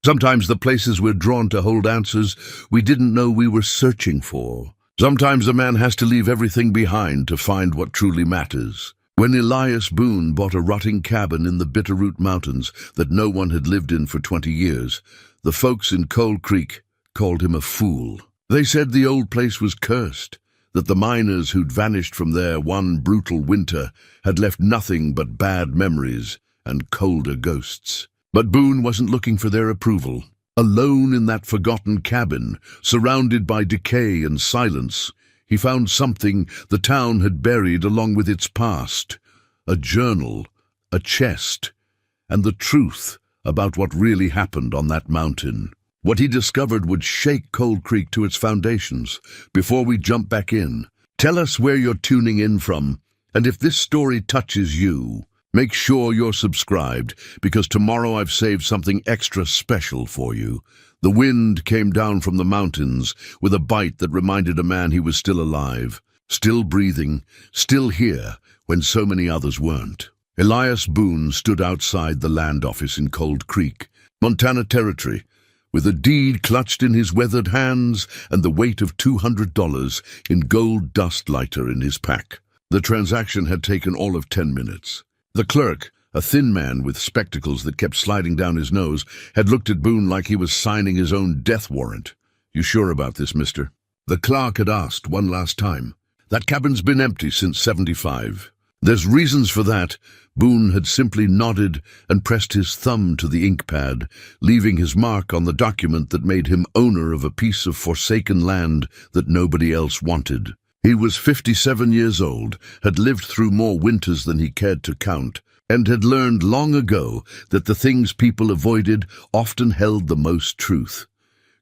Sometimes the places we're drawn to hold answers we didn't know we were searching for. Sometimes a man has to leave everything behind to find what truly matters. When Elias Boone bought a rotting cabin in the Bitterroot Mountains that no one had lived in for 20 years, the folks in Cold Creek called him a fool. They said the old place was cursed, that the miners who'd vanished from there one brutal winter had left nothing but bad memories and colder ghosts. But Boone wasn't looking for their approval. Alone in that forgotten cabin, surrounded by decay and silence, he found something the town had buried along with its past: a journal, a chest, and the truth about what really happened on that mountain. What he discovered would shake Cold Creek to its foundations. Before we jump back in, tell us where you're tuning in from, and if this story touches you, make sure you're subscribed, because tomorrow I've saved something extra special for you. The wind came down from the mountains with a bite that reminded a man he was still alive, still breathing, still here when so many others weren't. Elias Boone stood outside the land office in Cold Creek, Montana Territory, with a deed clutched in his weathered hands and the weight of $200 in gold dust lighter in his pack. The transaction had taken all of 10 minutes. The clerk, a thin man with spectacles that kept sliding down his nose, had looked at Boone like he was signing his own death warrant. "You sure about this, mister?" The clerk had asked one last time. "That cabin's been empty since '75. There's reasons for that." Boone had simply nodded and pressed his thumb to the ink pad, leaving his mark on the document that made him owner of a piece of forsaken land that nobody else wanted. He was 57 years old, had lived through more winters than he cared to count, and had learned long ago that the things people avoided often held the most truth.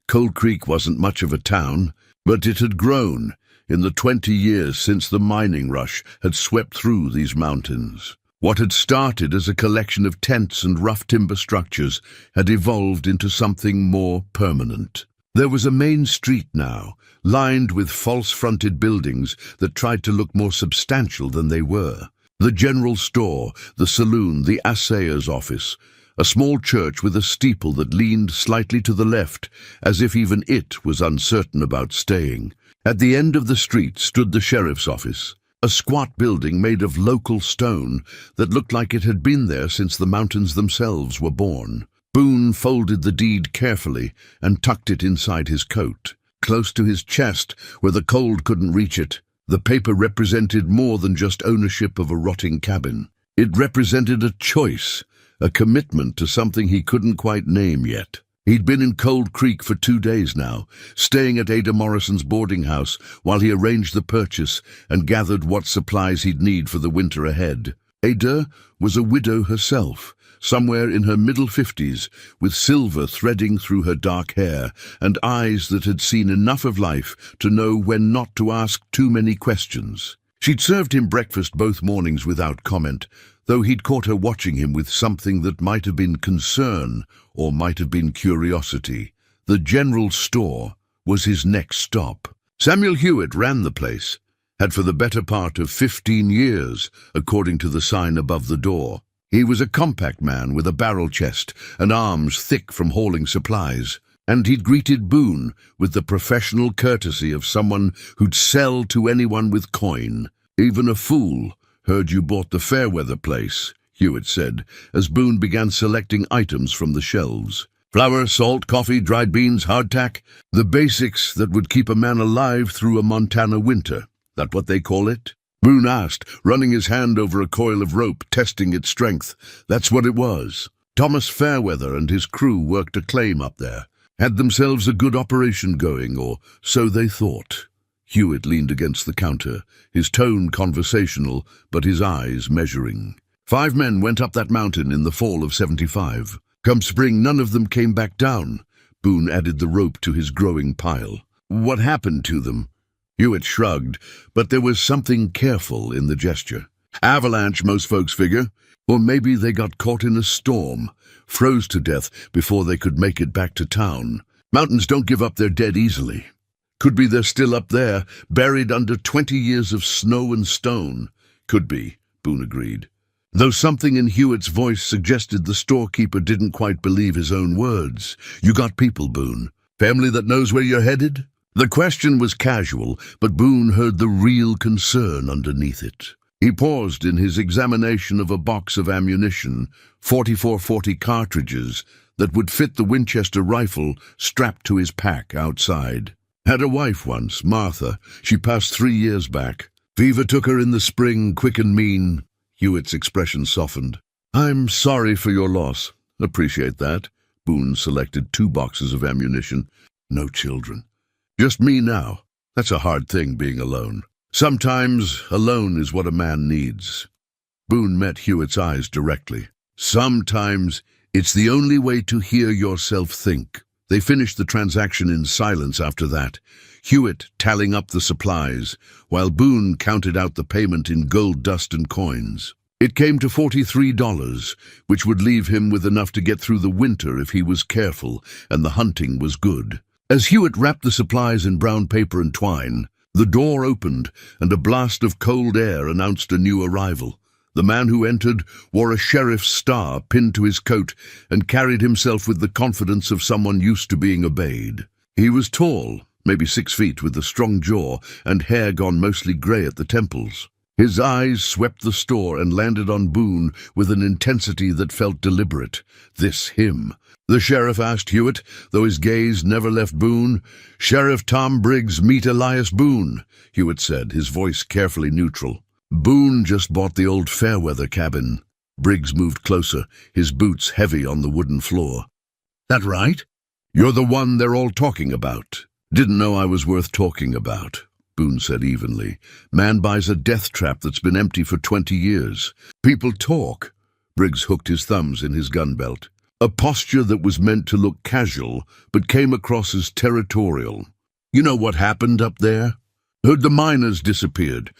Cold Creek wasn't much of a town, but it had grown in the 20 years since the mining rush had swept through these mountains. What had started as a collection of tents and rough timber structures had evolved into something more permanent. There was a main street now, lined with false-fronted buildings that tried to look more substantial than they were. The general store, the saloon, the assayer's office, a small church with a steeple that leaned slightly to the left, as if even it was uncertain about staying. At the end of the street stood the sheriff's office, a squat building made of local stone that looked like it had been there since the mountains themselves were born. Boone folded the deed carefully and tucked it inside his coat. Close to his chest, where the cold couldn't reach it, the paper represented more than just ownership of a rotting cabin. It represented a choice, a commitment to something he couldn't quite name yet. He'd been in Cold Creek for 2 days now, staying at Ada Morrison's boarding house while he arranged the purchase and gathered what supplies he'd need for the winter ahead. Ada was a widow herself, somewhere in her middle 50s, with silver threading through her dark hair and eyes that had seen enough of life to know when not to ask too many questions. She'd served him breakfast both mornings without comment, though he'd caught her watching him with something that might have been concern or might have been curiosity. The general store was his next stop. Samuel Hewitt ran the place, had for the better part of 15 years, according to the sign above the door. He was a compact man with a barrel chest and arms thick from hauling supplies, and he'd greeted Boone with the professional courtesy of someone who'd sell to anyone with coin. "Even a fool heard you bought the Fairweather place," Hewitt said, as Boone began selecting items from the shelves. "Flour, salt, coffee, dried beans, hardtack, the basics that would keep a man alive through a Montana winter. That what they call it?" Boone asked, running his hand over a coil of rope, testing its strength. That's what it was. Thomas Fairweather and his crew worked a claim up there, had themselves a good operation going, or so they thought. Hewitt leaned against the counter, his tone conversational, but his eyes measuring. 5 men went up that mountain in the fall of '75. Come spring, none of them came back down. Boone added the rope to his growing pile. "What happened to them?" Hewitt shrugged, but there was something careful in the gesture. "Avalanche, most folks figure. Or maybe they got caught in a storm, froze to death before they could make it back to town. Mountains don't give up their dead easily. Could be they're still up there, buried under 20 years of snow and stone." "Could be," Boone agreed. Though something in Hewitt's voice suggested the storekeeper didn't quite believe his own words. "You got people, Boone? Family that knows where you're headed?" The question was casual, but Boone heard the real concern underneath it. He paused in his examination of a box of ammunition, 4440 cartridges, that would fit the Winchester rifle strapped to his pack outside. "Had a wife once, Martha. She passed 3 years back. Fever took her in the spring, quick and mean." Hewitt's expression softened. "I'm sorry for your loss. Appreciate that." Boone selected 2 boxes of ammunition. "No children. Just me now. That's a hard thing, being alone. Sometimes alone is what a man needs." Boone met Hewitt's eyes directly. "Sometimes it's the only way to hear yourself think." They finished the transaction in silence after that, Hewitt tallying up the supplies, while Boone counted out the payment in gold dust and coins. It came to $43, which would leave him with enough to get through the winter if he was careful and the hunting was good. As Hewitt wrapped the supplies in brown paper and twine, the door opened and a blast of cold air announced a new arrival. The man who entered wore a sheriff's star pinned to his coat and carried himself with the confidence of someone used to being obeyed. He was tall, maybe 6 feet, with a strong jaw and hair gone mostly grey at the temples. His eyes swept the store and landed on Boone with an intensity that felt deliberate. "This him?" the sheriff asked Hewitt, though his gaze never left Boone. "Sheriff Tom Briggs, meet Elias Boone," Hewitt said, his voice carefully neutral. "Boone just bought the old Fairweather cabin." Briggs moved closer, his boots heavy on the wooden floor. "That right? You're the one they're all talking about." "Didn't know I was worth talking about," Boone said evenly. "Man buys a death trap that's been empty for 20 years. People talk." Briggs hooked his thumbs in his gun belt. A posture that was meant to look casual, but came across as territorial. "You know what happened up there? Heard the miners disappeared,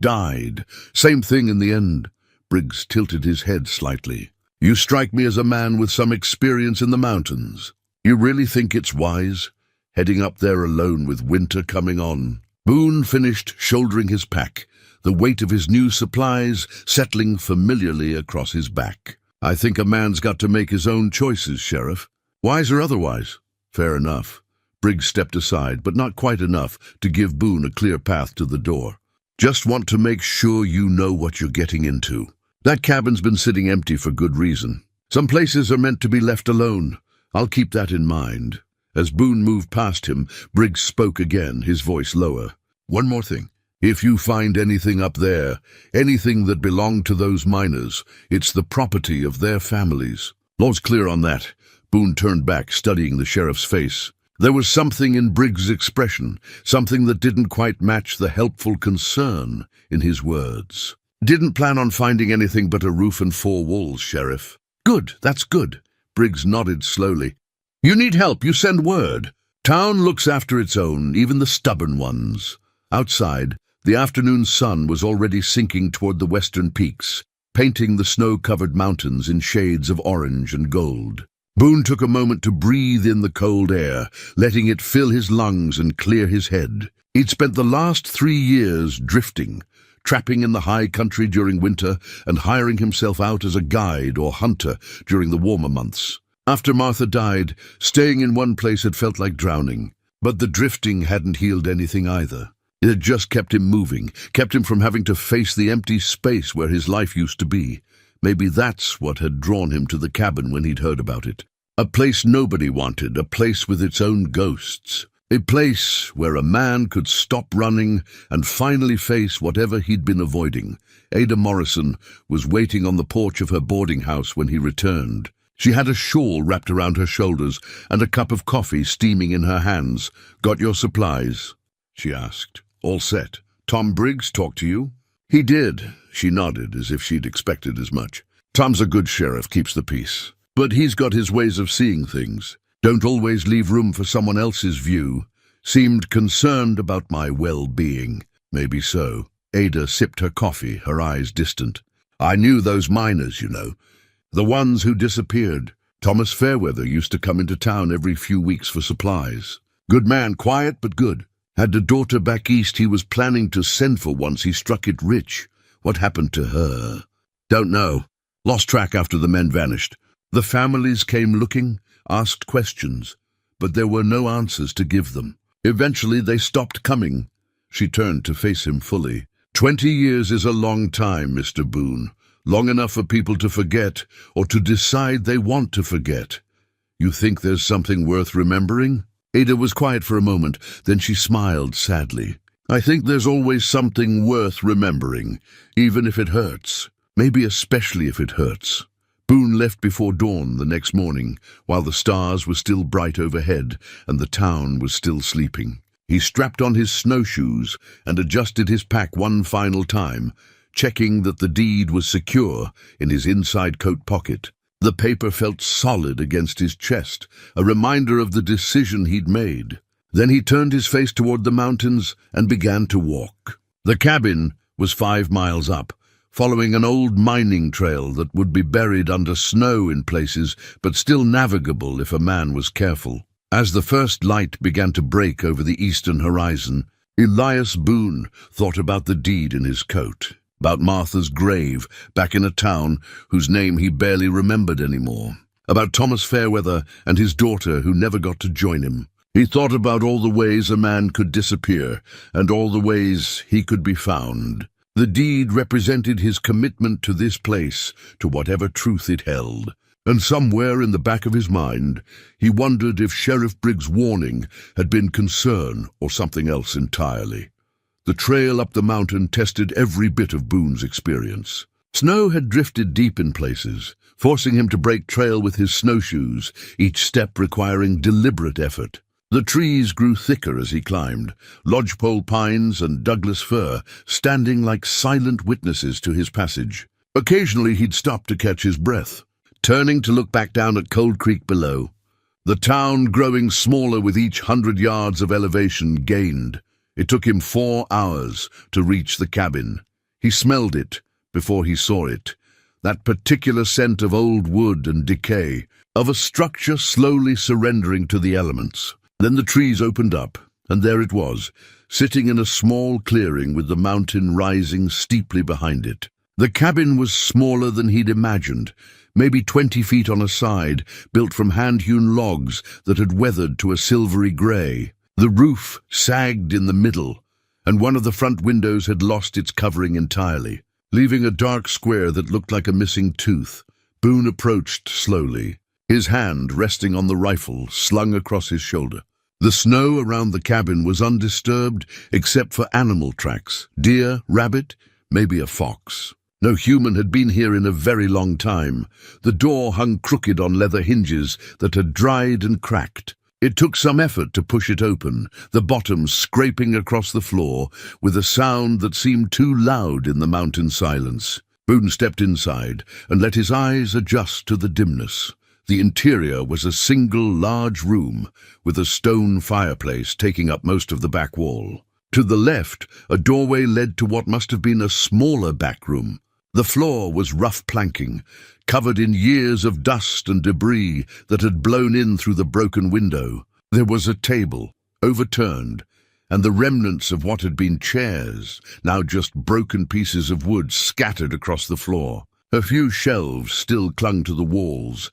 died. Same thing in the end." Briggs tilted his head slightly. "You strike me as a man with some experience in the mountains. You really think it's wise, heading up there alone with winter coming on?" Boone finished shouldering his pack, the weight of his new supplies settling familiarly across his back. "I think a man's got to make his own choices, Sheriff. Wise or otherwise." "Fair enough." Briggs stepped aside, but not quite enough to give Boone a clear path to the door. "Just want to make sure you know what you're getting into. That cabin's been sitting empty for good reason. Some places are meant to be left alone. I'll keep that in mind." As Boone moved past him, Briggs spoke again, his voice lower. "One more thing. If you find anything up there, anything that belonged to those miners, it's the property of their families." "Law's clear on that." Boone turned back, studying the sheriff's face. There was something in Briggs' expression, something that didn't quite match the helpful concern in his words. "Didn't plan on finding anything but a roof and 4 walls, Sheriff." "Good, that's good." Briggs nodded slowly. "You need help, you send word. Town looks after its own, even the stubborn ones." Outside, the afternoon sun was already sinking toward the western peaks, painting the snow-covered mountains in shades of orange and gold. Boone took a moment to breathe in the cold air, letting it fill his lungs and clear his head. He'd spent the last 3 years drifting, trapping in the high country during winter and hiring himself out as a guide or hunter during the warmer months. After Martha died, staying in one place had felt like drowning, but the drifting hadn't healed anything either. It had just kept him moving, kept him from having to face the empty space where his life used to be. Maybe that's what had drawn him to the cabin when he'd heard about it. A place nobody wanted, a place with its own ghosts. A place where a man could stop running and finally face whatever he'd been avoiding. Ada Morrison was waiting on the porch of her boarding house when he returned. She had a shawl wrapped around her shoulders and a cup of coffee steaming in her hands. "Got your supplies?" she asked. "All set. Tom Briggs talk to you?" "He did." She nodded, as if she'd expected as much. "Tom's a good sheriff, keeps the peace. But he's got his ways of seeing things. Don't always leave room for someone else's view. Seemed concerned about my well-being." "Maybe so." Ada sipped her coffee, her eyes distant. "I knew those miners, you know. The ones who disappeared. Thomas Fairweather used to come into town every few weeks for supplies. Good man, quiet but good. Had a daughter back east he was planning to send for once he struck it rich. What happened to her?" Don't know. Lost track after the men vanished. The families came looking, asked questions, but there were no answers to give them. Eventually they stopped coming. She turned to face him fully. 20 years is a long time, Mr. Boone. Long enough for people to forget, or to decide they want to forget. You think there's something worth remembering? Ada was quiet for a moment, then she smiled sadly. I think there's always something worth remembering, even if it hurts. Maybe especially if it hurts. Boone left before dawn the next morning, while the stars were still bright overhead and the town was still sleeping. He strapped on his snowshoes and adjusted his pack one final time, checking that the deed was secure in his inside coat pocket. The paper felt solid against his chest, a reminder of the decision he'd made. Then he turned his face toward the mountains and began to walk. The cabin was 5 miles up, following an old mining trail that would be buried under snow in places, but still navigable if a man was careful. As the first light began to break over the eastern horizon, Elias Boone thought about the deed in his coat, about Martha's grave back in a town whose name he barely remembered anymore, about Thomas Fairweather and his daughter who never got to join him. He thought about all the ways a man could disappear and all the ways he could be found. The deed represented his commitment to this place, to whatever truth it held. And somewhere in the back of his mind, he wondered if Sheriff Briggs' warning had been concern or something else entirely. The trail up the mountain tested every bit of Boone's experience. Snow had drifted deep in places, forcing him to break trail with his snowshoes, each step requiring deliberate effort. The trees grew thicker as he climbed, lodgepole pines and Douglas fir standing like silent witnesses to his passage. Occasionally he'd stop to catch his breath, turning to look back down at Cold Creek below. The town, growing smaller with each 100 yards of elevation gained. It took him 4 hours to reach the cabin. He smelled it before he saw it, that particular scent of old wood and decay, of a structure slowly surrendering to the elements. Then the trees opened up, and there it was, sitting in a small clearing with the mountain rising steeply behind it. The cabin was smaller than he'd imagined, maybe 20 feet on a side, built from hand-hewn logs that had weathered to a silvery grey. The roof sagged in the middle, and one of the front windows had lost its covering entirely, leaving a dark square that looked like a missing tooth. Boone approached slowly, his hand resting on the rifle slung across his shoulder. The snow around the cabin was undisturbed except for animal tracks, deer, rabbit, maybe a fox. No human had been here in a very long time. The door hung crooked on leather hinges that had dried and cracked. It took some effort to push it open, the bottom scraping across the floor with a sound that seemed too loud in the mountain silence. Boone stepped inside and let his eyes adjust to the dimness. The interior was a single large room with a stone fireplace taking up most of the back wall. To the left, a doorway led to what must have been a smaller back room. The floor was rough planking, covered in years of dust and debris that had blown in through the broken window. There was a table, overturned, and the remnants of what had been chairs, now just broken pieces of wood scattered across the floor. A few shelves still clung to the walls,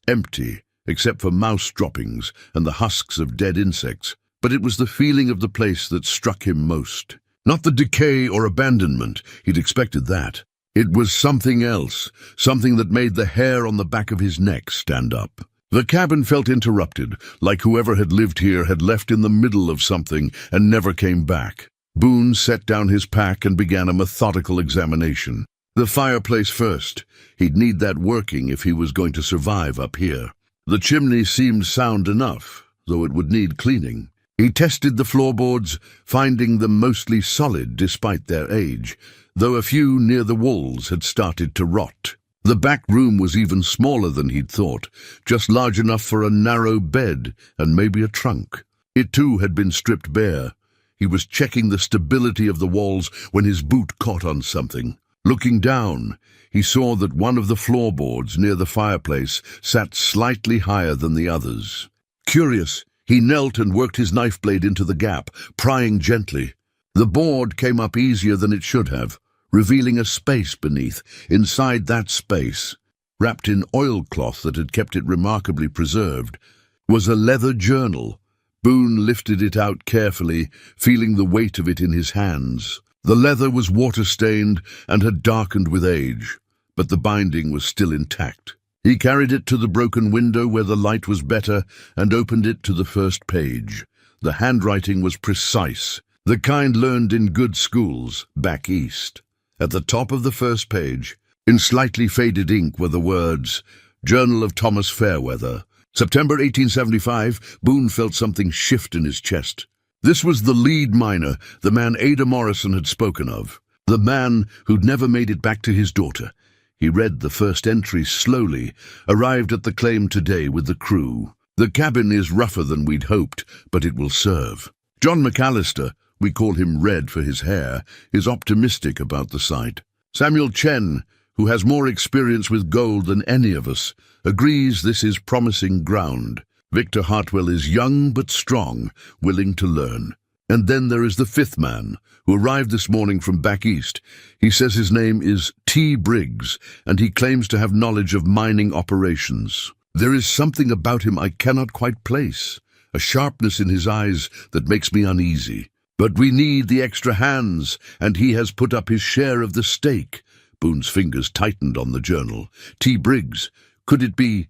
empty except for mouse droppings and the husks of dead insects. But it was the feeling of the place that struck him most. Not the decay or abandonment, he'd expected that. It was something else, something that made the hair on the back of his neck stand up. The cabin felt interrupted, like whoever had lived here had left in the middle of something and never came back. Boone set down his pack and began a methodical examination. The fireplace first. He'd need that working if he was going to survive up here. The chimney seemed sound enough, though it would need cleaning. He tested the floorboards, finding them mostly solid despite their age, though a few near the walls had started to rot. The back room was even smaller than he'd thought, just large enough for a narrow bed and maybe a trunk. It too had been stripped bare. He was checking the stability of the walls when his boot caught on something. Looking down, he saw that one of the floorboards near the fireplace sat slightly higher than the others. Curious, he knelt and worked his knife blade into the gap, prying gently. The board came up easier than it should have, revealing a space beneath. Inside that space, wrapped in oilcloth that had kept it remarkably preserved, was a leather journal. Boone lifted it out carefully, feeling the weight of it in his hands. The leather was water-stained and had darkened with age, but the binding was still intact. He carried it to the broken window where the light was better and opened it to the first page. The handwriting was precise, the kind learned in good schools back east. At the top of the first page, in slightly faded ink, were the words, "Journal of Thomas Fairweather, September 1875." Boone felt something shift in his chest. This was the lead miner, the man Ada Morrison had spoken of, the man who'd never made it back to his daughter. He read the first entry slowly, arrived at the claim today with the crew. "The cabin is rougher than we'd hoped, but it will serve." John McAllister, we call him Red for his hair, is optimistic about the site. Samuel Chen, who has more experience with gold than any of us, agrees this is promising ground. Victor Hartwell is young but strong, willing to learn. And then there is the fifth man, who arrived this morning from back east. He says his name is T. Briggs, and he claims to have knowledge of mining operations. There is something about him I cannot quite place, a sharpness in his eyes that makes me uneasy. But we need the extra hands, and he has put up his share of the stake. Boone's fingers tightened on the journal. T. Briggs. Could it be?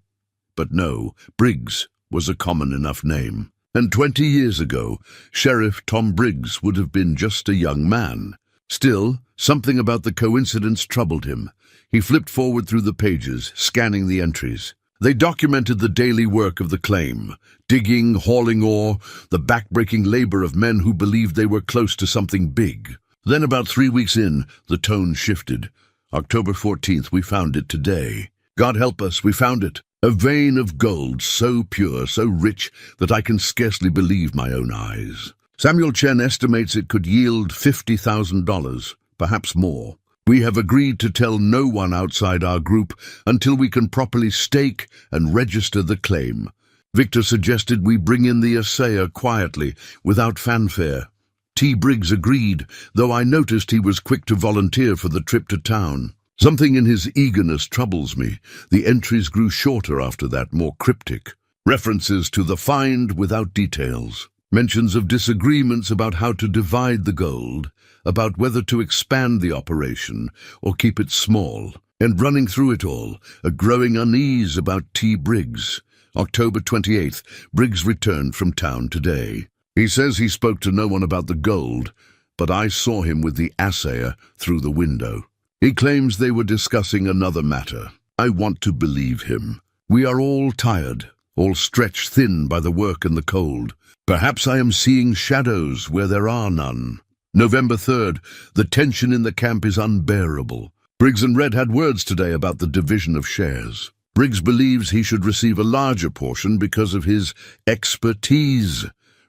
But no, Briggs was a common enough name. And 20 years ago, Sheriff Tom Briggs would have been just a young man. Still, something about the coincidence troubled him. He flipped forward through the pages, scanning the entries. They documented the daily work of the claim, digging, hauling ore, the back-breaking labor of men who believed they were close to something big. Then about 3 weeks in, the tone shifted. October 14th, we found it today. God help us, we found it. A vein of gold so pure, so rich, that I can scarcely believe my own eyes. Samuel Chen estimates it could yield $50,000, perhaps more. We have agreed to tell no one outside our group until we can properly stake and register the claim. Victor suggested we bring in the assayer quietly, without fanfare. T. Briggs agreed, though I noticed he was quick to volunteer for the trip to town. Something in his eagerness troubles me. The entries grew shorter after that, more cryptic. References to the find without details. Mentions of disagreements about how to divide the gold, about whether to expand the operation or keep it small. And running through it all, a growing unease about T. Briggs. October 28th, Briggs returned from town today. He says he spoke to no one about the gold, but I saw him with the assayer through the window. He claims they were discussing another matter. I want to believe him. We are all tired, all stretched thin by the work and the cold. Perhaps I am seeing shadows where there are none. November 3rd, the tension in the camp is unbearable. Briggs and Red had words today about the division of shares. Briggs believes he should receive a larger portion because of his expertise.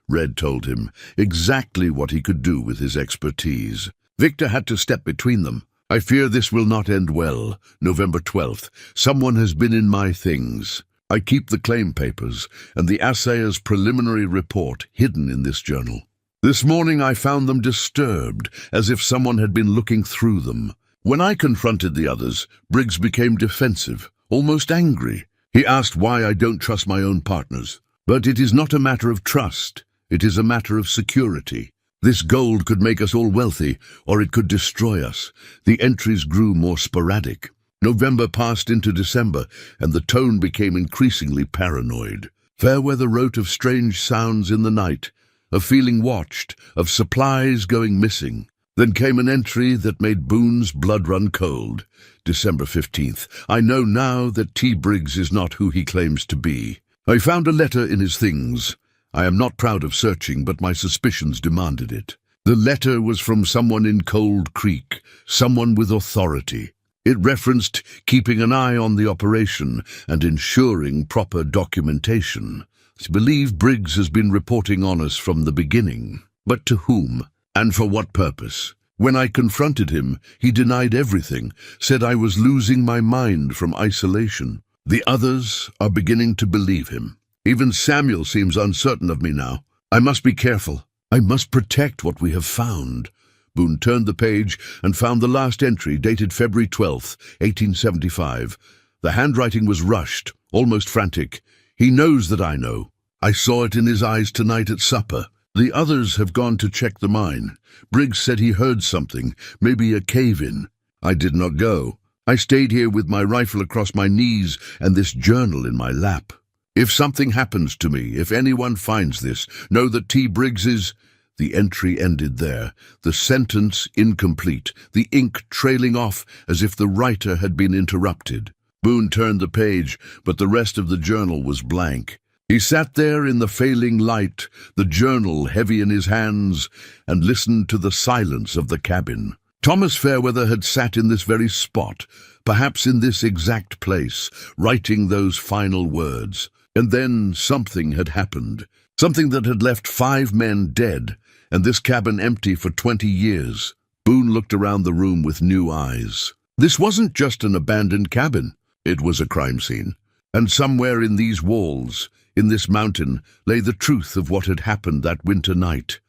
Red told him exactly what he could do with his expertise. Victor had to step between them. I fear this will not end well. November 12th. Someone has been in my things. I keep the claim papers and the assayer's preliminary report hidden in this journal. This morning I found them disturbed, as if someone had been looking through them. When I confronted the others, Briggs became defensive, almost angry. He asked why I don't trust my own partners. But it is not a matter of trust. It is a matter of security. This gold could make us all wealthy, or it could destroy us. The entries grew more sporadic. November passed into December, and the tone became increasingly paranoid. Fairweather wrote of strange sounds in the night, of feeling watched, of supplies going missing. Then came an entry that made Boone's blood run cold. December 15th. I know now that T. Briggs is not who he claims to be. I found a letter in his things. I am not proud of searching, but my suspicions demanded it. The letter was from someone in Cold Creek, someone with authority. It referenced keeping an eye on the operation and ensuring proper documentation. I believe Briggs has been reporting on us from the beginning. But to whom? And for what purpose? When I confronted him, he denied everything, said I was losing my mind from isolation. The others are beginning to believe him. Even Samuel seems uncertain of me now. I must be careful. I must protect what we have found. Boone turned the page and found the last entry, dated February 12th, 1875. The handwriting was rushed, almost frantic. "He knows that I know. I saw it in his eyes tonight at supper. The others have gone to check the mine. Briggs said he heard something, maybe a cave-in. I did not go. I stayed here with my rifle across my knees and this journal in my lap. If something happens to me, if anyone finds this, know that T. Briggs is—" The entry ended there, the sentence incomplete, the ink trailing off as if the writer had been interrupted. Boone turned the page, but the rest of the journal was blank. He sat there in the failing light, the journal heavy in his hands, and listened to the silence of the cabin. Thomas Fairweather had sat in this very spot, perhaps in this exact place, writing those final words. And then something had happened, something that had left 5 men dead, and this cabin empty for 20 years. Boone looked around the room with new eyes. This wasn't just an abandoned cabin. It was a crime scene. And somewhere in these walls, in this mountain, lay the truth of what had happened that winter night.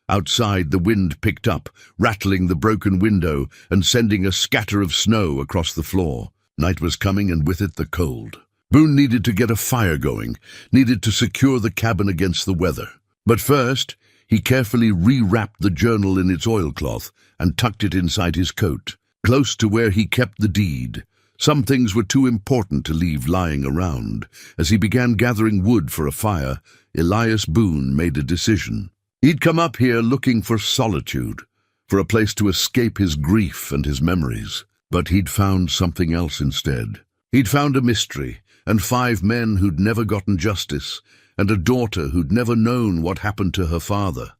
Outside, the wind picked up, rattling the broken window and sending a scatter of snow across the floor. Night was coming, and with it the cold. Boone needed to get a fire going, needed to secure the cabin against the weather. But first, he carefully rewrapped the journal in its oilcloth and tucked it inside his coat, close to where he kept the deed. Some things were too important to leave lying around. As he began gathering wood for a fire, Elias Boone made a decision. He'd come up here looking for solitude, for a place to escape his grief and his memories. But he'd found something else instead. He'd found a mystery, and 5 men who'd never gotten justice, and a daughter who'd never known what happened to her father.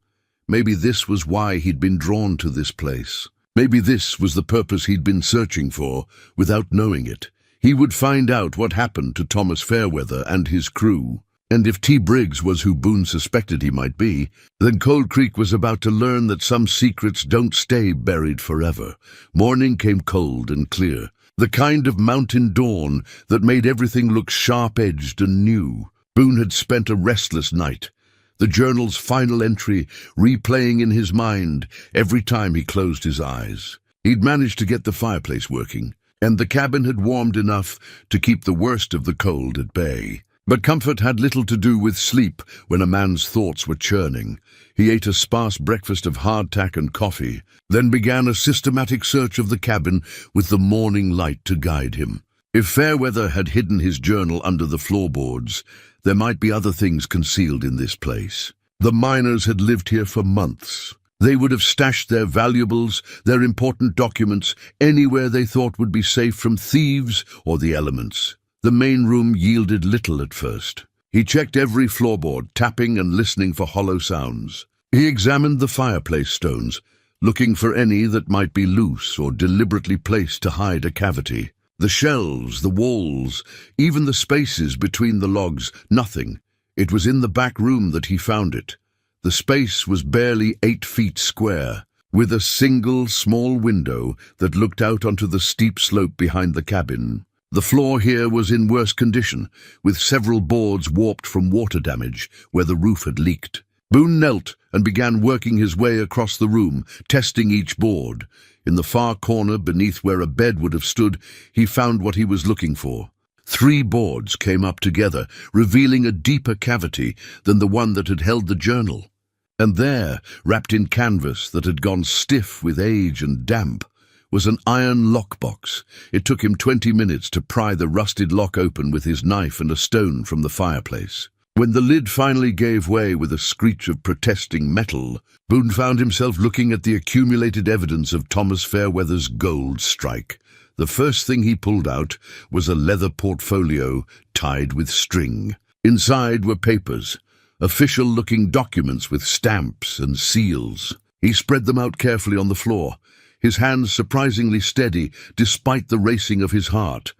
Maybe this was why he'd been drawn to this place. Maybe this was the purpose he'd been searching for, without knowing it. He would find out what happened to Thomas Fairweather and his crew. And if T. Briggs was who Boone suspected he might be, then Cold Creek was about to learn that some secrets don't stay buried forever. Morning came cold and clear, the kind of mountain dawn that made everything look sharp-edged and new. Boone had spent a restless night, the journal's final entry replaying in his mind every time he closed his eyes. He'd managed to get the fireplace working, and the cabin had warmed enough to keep the worst of the cold at bay. But comfort had little to do with sleep when a man's thoughts were churning. He ate a sparse breakfast of hardtack and coffee, then began a systematic search of the cabin with the morning light to guide him. If Fairweather had hidden his journal under the floorboards, there might be other things concealed in this place. The miners had lived here for months. They would have stashed their valuables, their important documents, anywhere they thought would be safe from thieves or the elements. The main room yielded little at first. He checked every floorboard, tapping and listening for hollow sounds. He examined the fireplace stones, looking for any that might be loose or deliberately placed to hide a cavity. The shelves, the walls, even the spaces between the logs, nothing. It was in the back room that he found it. The space was barely 8 feet square, with a single small window that looked out onto the steep slope behind the cabin. The floor here was in worse condition, with several boards warped from water damage where the roof had leaked. Boone knelt and began working his way across the room, testing each board. In the far corner, beneath where a bed would have stood, he found what he was looking for. 3 boards came up together, revealing a deeper cavity than the one that had held the journal. And there, wrapped in canvas that had gone stiff with age and damp, was an iron lockbox. It took him 20 minutes to pry the rusted lock open with his knife and a stone from the fireplace. When the lid finally gave way with a screech of protesting metal, Boone found himself looking at the accumulated evidence of Thomas Fairweather's gold strike. The first thing he pulled out was a leather portfolio tied with string. Inside were papers, official-looking documents with stamps and seals. He spread them out carefully on the floor, his hands surprisingly steady despite the racing of his heart.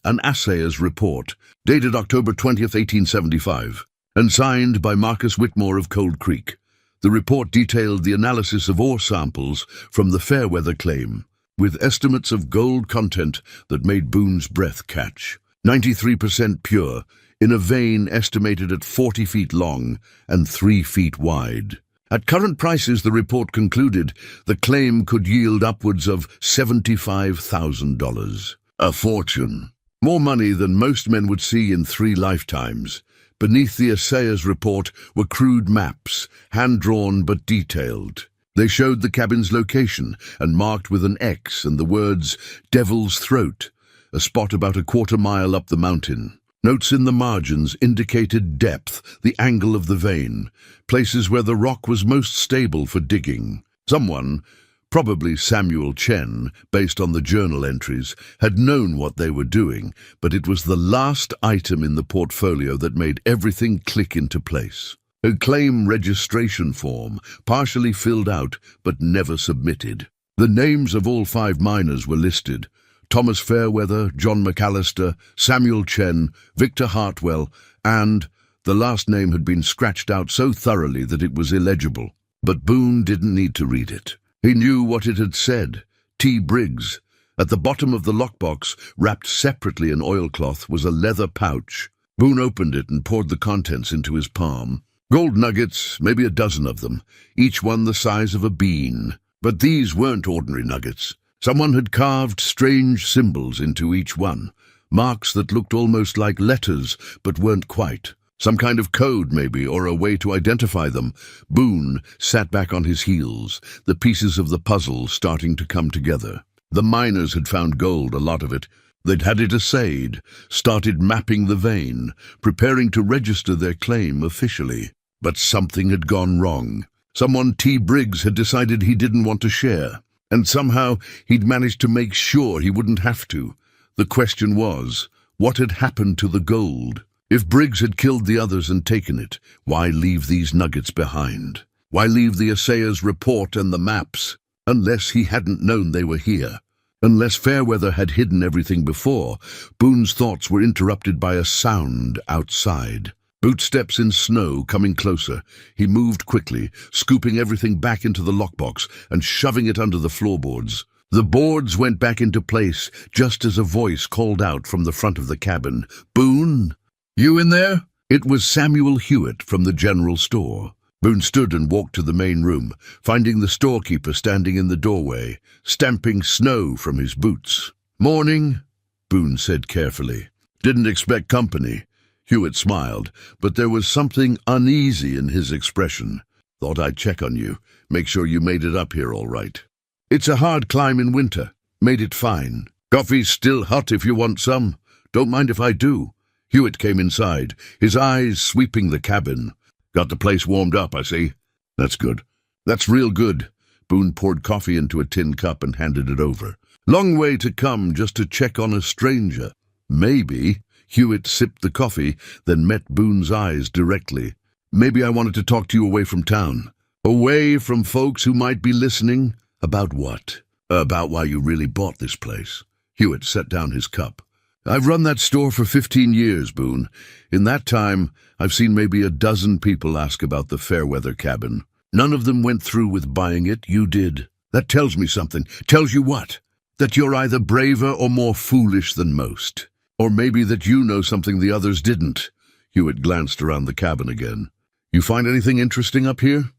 An assayer's report, dated October 20th, 1875, and signed by Marcus Whitmore of Cold Creek. The report detailed the analysis of ore samples from the Fairweather claim, with estimates of gold content that made Boone's breath catch. 93% pure, in a vein estimated at 40 feet long and 3 feet wide. At current prices, the report concluded, the claim could yield upwards of $75,000. A fortune. More money than most men would see in 3 lifetimes. Beneath the assayer's report were crude maps, hand-drawn but detailed. They showed the cabin's location and marked with an X and the words Devil's Throat, a spot about a quarter-mile up the mountain. Notes in the margins indicated depth, the angle of the vein, places where the rock was most stable for digging. Someone, probably Samuel Chen, based on the journal entries, had known what they were doing, but it was the last item in the portfolio that made everything click into place. A claim registration form, partially filled out but never submitted. The names of all 5 miners were listed: Thomas Fairweather, John McAllister, Samuel Chen, Victor Hartwell, and the last name had been scratched out so thoroughly that it was illegible. But Boone didn't need to read it. He knew what it had said: T. Briggs. At the bottom of the lockbox, wrapped separately in oilcloth, was a leather pouch. Boone opened it and poured the contents into his palm. Gold nuggets, maybe a dozen of them, each one the size of a bean. But these weren't ordinary nuggets. Someone had carved strange symbols into each one, marks that looked almost like letters but weren't quite. Some kind of code, maybe, or a way to identify them. Boone sat back on his heels, the pieces of the puzzle starting to come together. The miners had found gold, a lot of it. They'd had it assayed, started mapping the vein, preparing to register their claim officially. But something had gone wrong. Someone T. Briggs had decided he didn't want to share, and somehow he'd managed to make sure he wouldn't have to. The question was, what had happened to the gold? If Briggs had killed the others and taken it, why leave these nuggets behind? Why leave the assayer's report and the maps? Unless he hadn't known they were here. Unless Fairweather had hidden everything before. Boone's thoughts were interrupted by a sound outside. Bootsteps in snow coming closer. He moved quickly, scooping everything back into the lockbox and shoving it under the floorboards. The boards went back into place just as a voice called out from the front of the cabin. "Boone? You in there?" It was Samuel Hewitt from the general store. Boone stood and walked to the main room, finding the storekeeper standing in the doorway, stamping snow from his boots. "Morning," Boone said carefully. "Didn't expect company." Hewitt smiled, but there was something uneasy in his expression. "Thought I'd check on you, make sure you made it up here all right. It's a hard climb in winter. Made it fine. Coffee's still hot if you want some. Don't mind if I do." Hewitt came inside, his eyes sweeping the cabin. "Got the place warmed up, I see." "That's good. That's real good." Boone poured coffee into a tin cup and handed it over. "Long way to come just to check on a stranger." "Maybe." Hewitt sipped the coffee, then met Boone's eyes directly. "Maybe I wanted to talk to you away from town. Away from folks who might be listening." "About what?" "About why you really bought this place." Hewitt set down his cup. "I've run that store for 15 years, Boone. In that time, I've seen maybe a dozen people ask about the Fairweather cabin. None of them went through with buying it. You did. That tells me something." "Tells you what?" "That you're either braver or more foolish than most. Or maybe that you know something the others didn't." Hewitt glanced around the cabin again. "You find anything interesting up here?"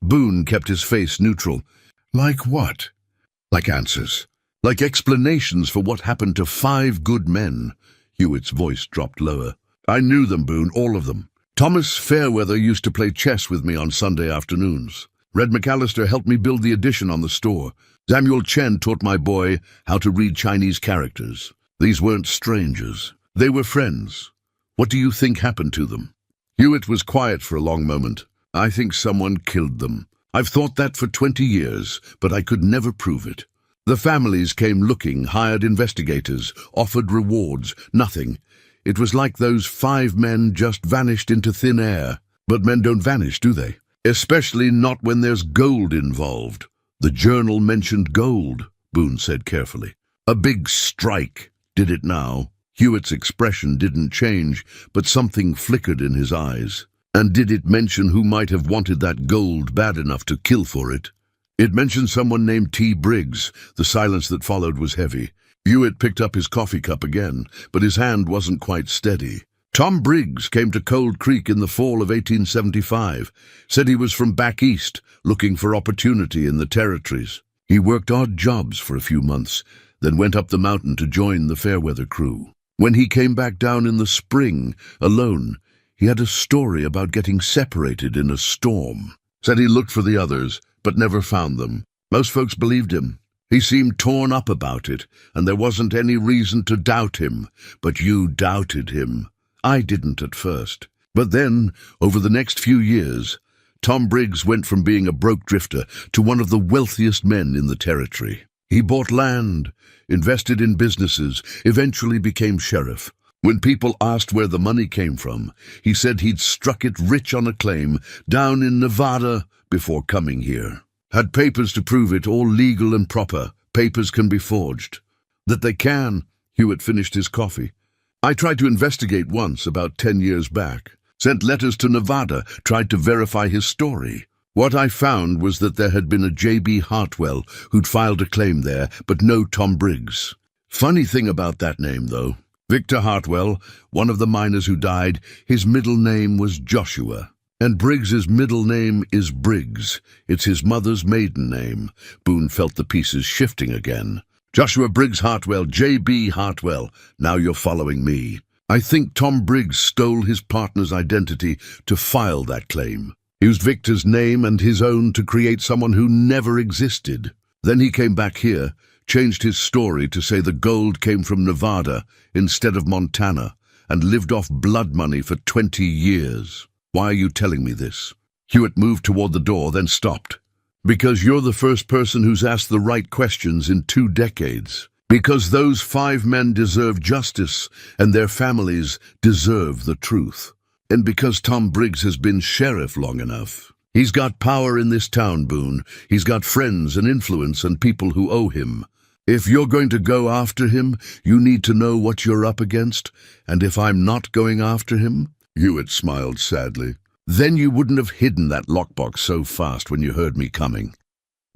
Boone kept his face neutral. "Like what?" "Like answers. Like explanations for what happened to 5 good men." Hewitt's voice dropped lower. "I knew them, Boone, all of them. Thomas Fairweather used to play chess with me on Sunday afternoons. Red McAllister helped me build the addition on the store. Samuel Chen taught my boy how to read Chinese characters. These weren't strangers. They were friends. What do you think happened to them?" Hewitt was quiet for a long moment. "I think someone killed them. I've thought that for 20 years, but I could never prove it. The families came looking, hired investigators, offered rewards. Nothing. It was like those 5 men just vanished into thin air. But men don't vanish, do they? Especially not when there's gold involved." "The journal mentioned gold," Boone said carefully. "A big strike. Did it now?" Hewitt's expression didn't change, but something flickered in his eyes. "And did it mention who might have wanted that gold bad enough to kill for it?" "It mentioned someone named T. Briggs." The silence that followed was heavy. Hewitt picked up his coffee cup again, but his hand wasn't quite steady. Tom Briggs came to Cold Creek in the fall of 1875, said he was from back east, looking for opportunity in the territories. He worked odd jobs for a few months, then went up the mountain to join the Fairweather crew. When he came back down in the spring, alone, he had a story about getting separated in a storm. Said he looked for the others, but never found them. Most folks believed him. He seemed torn up about it, and there wasn't any reason to doubt him. But you doubted him. I didn't at first. But then, over the next few years, Tom Briggs went from being a broke drifter to one of the wealthiest men in the territory. He bought land, invested in businesses, eventually became sheriff. When people asked where the money came from, he said he'd struck it rich on a claim down in Nevada before coming here. Had papers to prove it, all legal and proper. Papers can be forged. That they can, Hewitt finished his coffee. I tried to investigate once, about 10 years back. Sent letters to Nevada, tried to verify his story. What I found was that there had been a J.B. Hartwell who'd filed a claim there, but no Tom Briggs. Funny thing about that name, though. Victor Hartwell, one of the miners who died, his middle name was Joshua. And Briggs's middle name is Briggs. It's his mother's maiden name. Boone felt the pieces shifting again. Joshua Briggs Hartwell, J.B. Hartwell. Now you're following me. I think Tom Briggs stole his partner's identity to file that claim. Used Victor's name and his own to create someone who never existed. Then he came back here, changed his story to say the gold came from Nevada instead of Montana, and lived off blood money for 20 years. Why are you telling me this? Hewitt moved toward the door, then stopped. Because you're the first person who's asked the right questions in 2 decades. Because those 5 men deserve justice, and their families deserve the truth. And because Tom Briggs has been sheriff long enough. He's got power in this town, Boone. He's got friends and influence and people who owe him. If you're going to go after him, you need to know what you're up against. And if I'm not going after him, Hewitt smiled sadly, then you wouldn't have hidden that lockbox so fast when you heard me coming.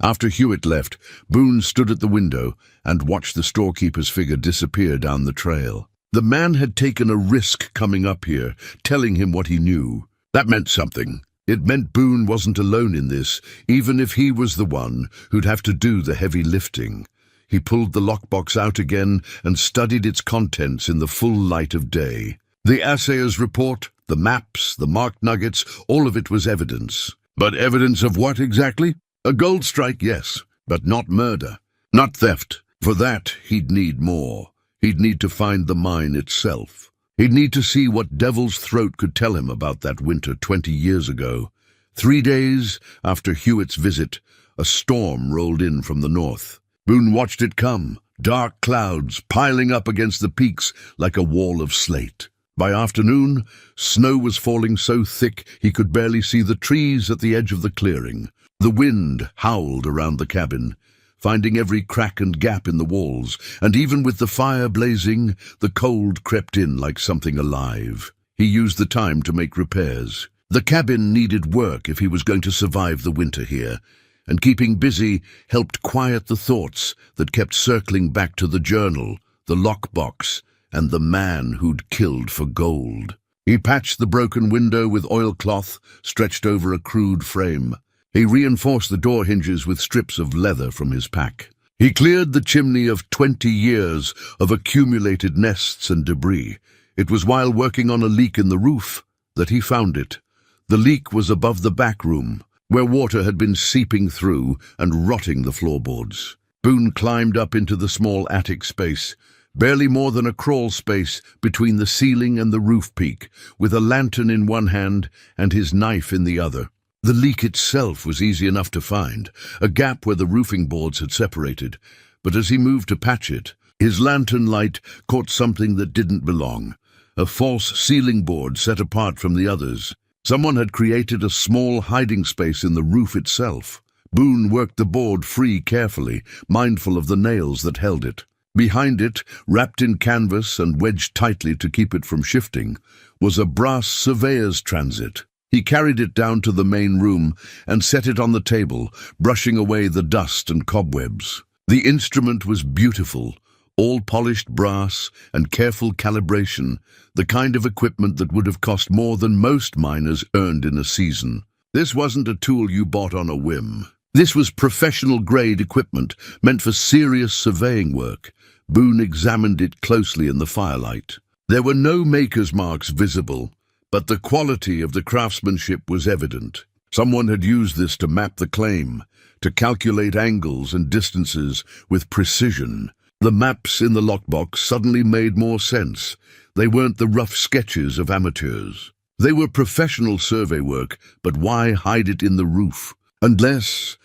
After Hewitt left, Boone stood at the window and watched the storekeeper's figure disappear down the trail. The man had taken a risk coming up here, telling him what he knew. That meant something. It meant Boone wasn't alone in this, even if he was the one who'd have to do the heavy lifting. He pulled the lockbox out again and studied its contents in the full light of day. The assayer's report, the maps, the marked nuggets, all of it was evidence. But evidence of what exactly? A gold strike, yes, but not murder, not theft. For that, he'd need more. He'd need to find the mine itself. He'd need to see what Devil's Throat could tell him about that winter 20 years ago. 3 days after Hewitt's visit, a storm rolled in from the north. Boone watched it come, dark clouds piling up against the peaks like a wall of slate. By afternoon, snow was falling so thick he could barely see the trees at the edge of the clearing. The wind howled around the cabin, finding every crack and gap in the walls, and even with the fire blazing, the cold crept in like something alive. He used the time to make repairs. The cabin needed work if he was going to survive the winter here, and keeping busy helped quiet the thoughts that kept circling back to the journal, the lockbox, and the man who'd killed for gold. He patched the broken window with oilcloth stretched over a crude frame. He reinforced the door hinges with strips of leather from his pack. He cleared the chimney of 20 years of accumulated nests and debris. It was while working on a leak in the roof that he found it. The leak was above the back room, where water had been seeping through and rotting the floorboards. Boone climbed up into the small attic space, barely more than a crawl space between the ceiling and the roof peak, with a lantern in one hand and his knife in the other. The leak itself was easy enough to find, a gap where the roofing boards had separated, but as he moved to patch it, his lantern light caught something that didn't belong, a false ceiling board set apart from the others. Someone had created a small hiding space in the roof itself. Boone worked the board free carefully, mindful of the nails that held it. Behind it, wrapped in canvas and wedged tightly to keep it from shifting, was a brass surveyor's transit. He carried it down to the main room and set it on the table, brushing away the dust and cobwebs. The instrument was beautiful, all polished brass and careful calibration, the kind of equipment that would have cost more than most miners earned in a season. This wasn't a tool you bought on a whim. This was professional-grade equipment meant for serious surveying work. Boone examined it closely in the firelight. There were no maker's marks visible, but the quality of the craftsmanship was evident. Someone had used this to map the claim, to calculate angles and distances with precision. The maps in the lockbox suddenly made more sense. They weren't the rough sketches of amateurs. They were professional survey work, but why hide it in the roof? Unless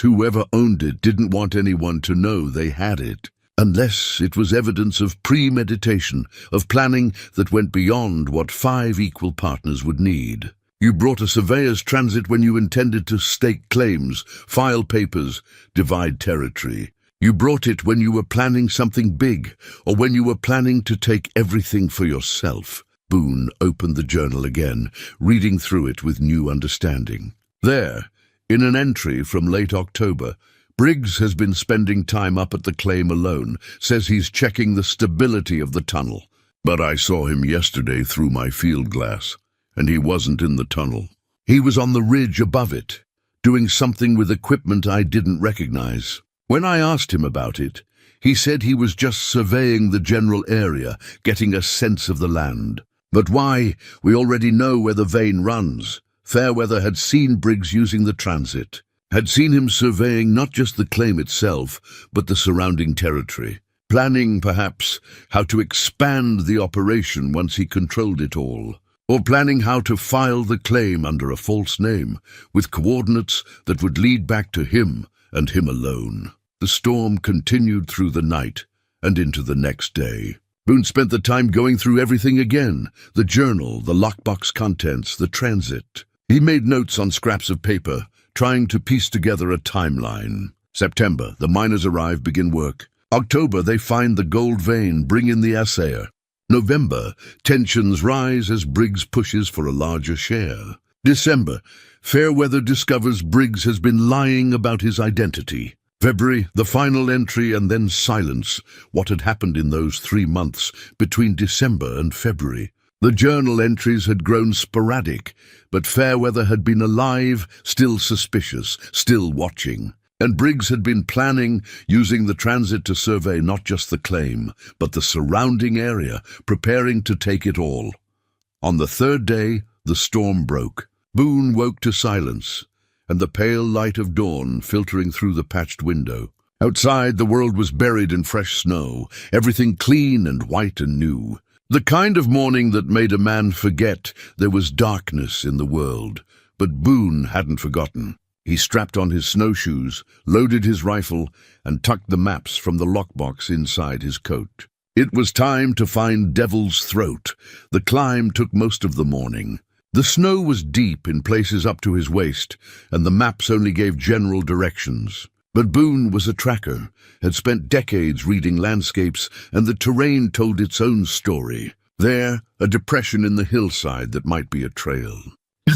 whoever owned it didn't want anyone to know they had it. Unless it was evidence of premeditation, of planning that went beyond what 5 equal partners would need. You brought a surveyor's transit when you intended to stake claims, file papers, divide territory. You brought it when you were planning something big, or when you were planning to take everything for yourself. Boone opened the journal again, reading through it with new understanding. There, in an entry from late October, Briggs has been spending time up at the claim alone, says he's checking the stability of the tunnel. But I saw him yesterday through my field glass, and he wasn't in the tunnel. He was on the ridge above it, doing something with equipment I didn't recognize. When I asked him about it, he said he was just surveying the general area, getting a sense of the land. But why? We already know where the vein runs. Fairweather had seen Briggs using the transit, had seen him surveying not just the claim itself, but the surrounding territory, planning, perhaps, how to expand the operation once he controlled it all, or planning how to file the claim under a false name, with coordinates that would lead back to him and him alone. The storm continued through the night and into the next day. Boone spent the time going through everything again, the journal, the lockbox contents, the transit. He made notes on scraps of paper, trying to piece together a timeline. September, the miners arrive, begin work. October, they find the gold vein, bring in the assayer. November, tensions rise as Briggs pushes for a larger share. December, Fairweather discovers Briggs has been lying about his identity. February, the final entry, and then silence. What had happened in those 3 months between December and February? The journal entries had grown sporadic, but Fairweather had been alive, still suspicious, still watching. And Briggs had been planning, using the transit to survey not just the claim, but the surrounding area, preparing to take it all. On the 3rd day, the storm broke. Boone woke to silence, and the pale light of dawn filtering through the patched window. Outside, the world was buried in fresh snow, everything clean and white and new. The kind of morning that made a man forget there was darkness in the world. But Boone hadn't forgotten. He strapped on his snowshoes, loaded his rifle, and tucked the maps from the lockbox inside his coat. It was time to find Devil's Throat. The climb took most of the morning. The snow was deep in places up to his waist, and the maps only gave general directions. But Boone was a tracker, had spent decades reading landscapes, and the terrain told its own story. There, a depression in the hillside that might be a trail.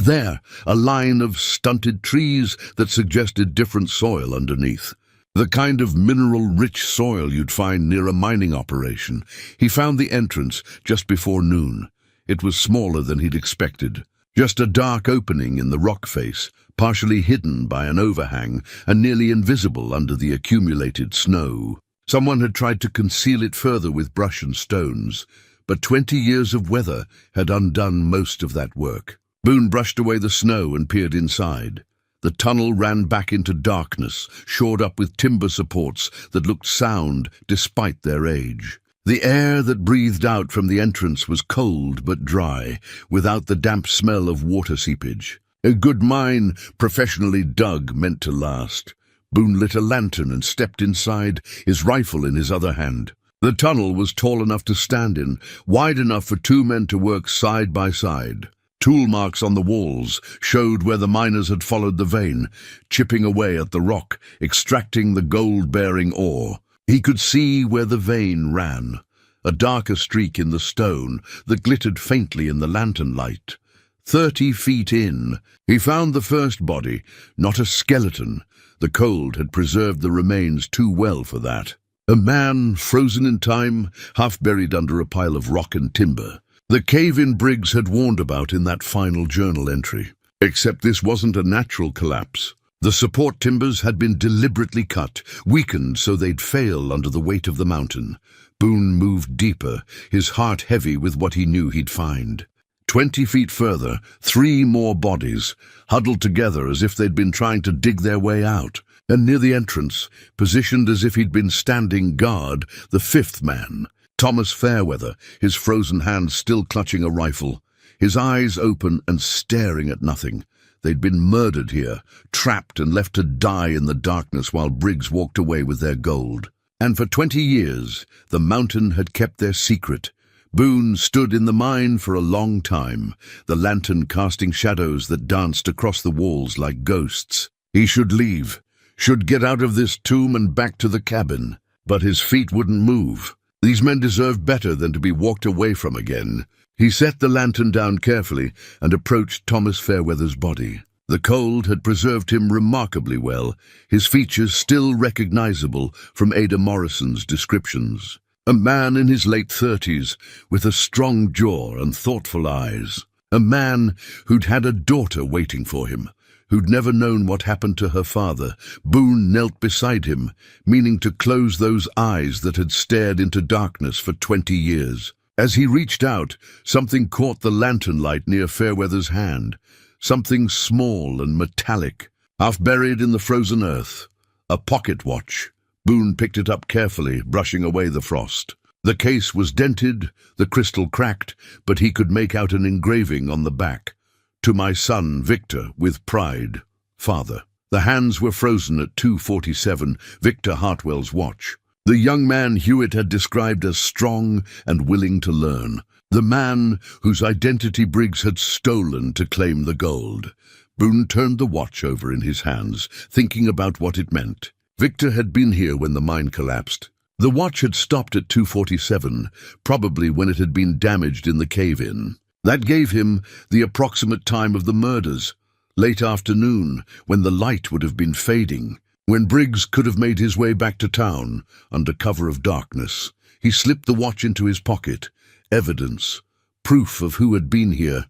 There, a line of stunted trees that suggested different soil underneath. The kind of mineral-rich soil you'd find near a mining operation. He found the entrance just before noon. It was smaller than he'd expected. Just a dark opening in the rock face, partially hidden by an overhang and nearly invisible under the accumulated snow. Someone had tried to conceal it further with brush and stones, but 20 years of weather had undone most of that work. Boone brushed away the snow and peered inside. The tunnel ran back into darkness, shored up with timber supports that looked sound despite their age. The air that breathed out from the entrance was cold but dry, without the damp smell of water seepage. A good mine, professionally dug, meant to last. Boone lit a lantern and stepped inside, his rifle in his other hand. The tunnel was tall enough to stand in, wide enough for 2 men to work side by side. Tool marks on the walls showed where the miners had followed the vein, chipping away at the rock, extracting the gold-bearing ore. He could see where the vein ran, a darker streak in the stone that glittered faintly in the lantern light. 30 feet in, he found the first body, not a skeleton. The cold had preserved the remains too well for that. A man, frozen in time, half buried under a pile of rock and timber. The cave-in Briggs had warned about in that final journal entry. Except this wasn't a natural collapse. The support timbers had been deliberately cut, weakened so they'd fail under the weight of the mountain. Boone moved deeper, his heart heavy with what he knew he'd find. 20 feet further, 3 more bodies, huddled together as if they'd been trying to dig their way out. And near the entrance, positioned as if he'd been standing guard, the 5th man, Thomas Fairweather, his frozen hands still clutching a rifle, his eyes open and staring at nothing. They'd been murdered here, trapped and left to die in the darkness while Briggs walked away with their gold. And for 20 years, the mountain had kept their secret. Boone stood in the mine for a long time, the lantern casting shadows that danced across the walls like ghosts. He should leave, should get out of this tomb and back to the cabin. But his feet wouldn't move. These men deserved better than to be walked away from again. He set the lantern down carefully and approached Thomas Fairweather's body. The cold had preserved him remarkably well, his features still recognizable from Ada Morrison's descriptions. A man in his late 30s, with a strong jaw and thoughtful eyes. A man who'd had a daughter waiting for him, who'd never known what happened to her father. Boone knelt beside him, meaning to close those eyes that had stared into darkness for 20 years. As he reached out, something caught the lantern light near Fairweather's hand. Something small and metallic, half buried in the frozen earth. A pocket watch. Boone picked it up carefully, brushing away the frost. The case was dented, the crystal cracked, but he could make out an engraving on the back. "To my son, Victor, with pride, Father." The hands were frozen at 2:47, Victor Hartwell's watch. The young man Hewitt had described as strong and willing to learn. The man whose identity Briggs had stolen to claim the gold. Boone turned the watch over in his hands, thinking about what it meant. Victor had been here when the mine collapsed. The watch had stopped at 2:47, probably when it had been damaged in the cave-in. That gave him the approximate time of the murders, late afternoon, when the light would have been fading, when Briggs could have made his way back to town under cover of darkness. He slipped the watch into his pocket. Evidence, proof of who had been here,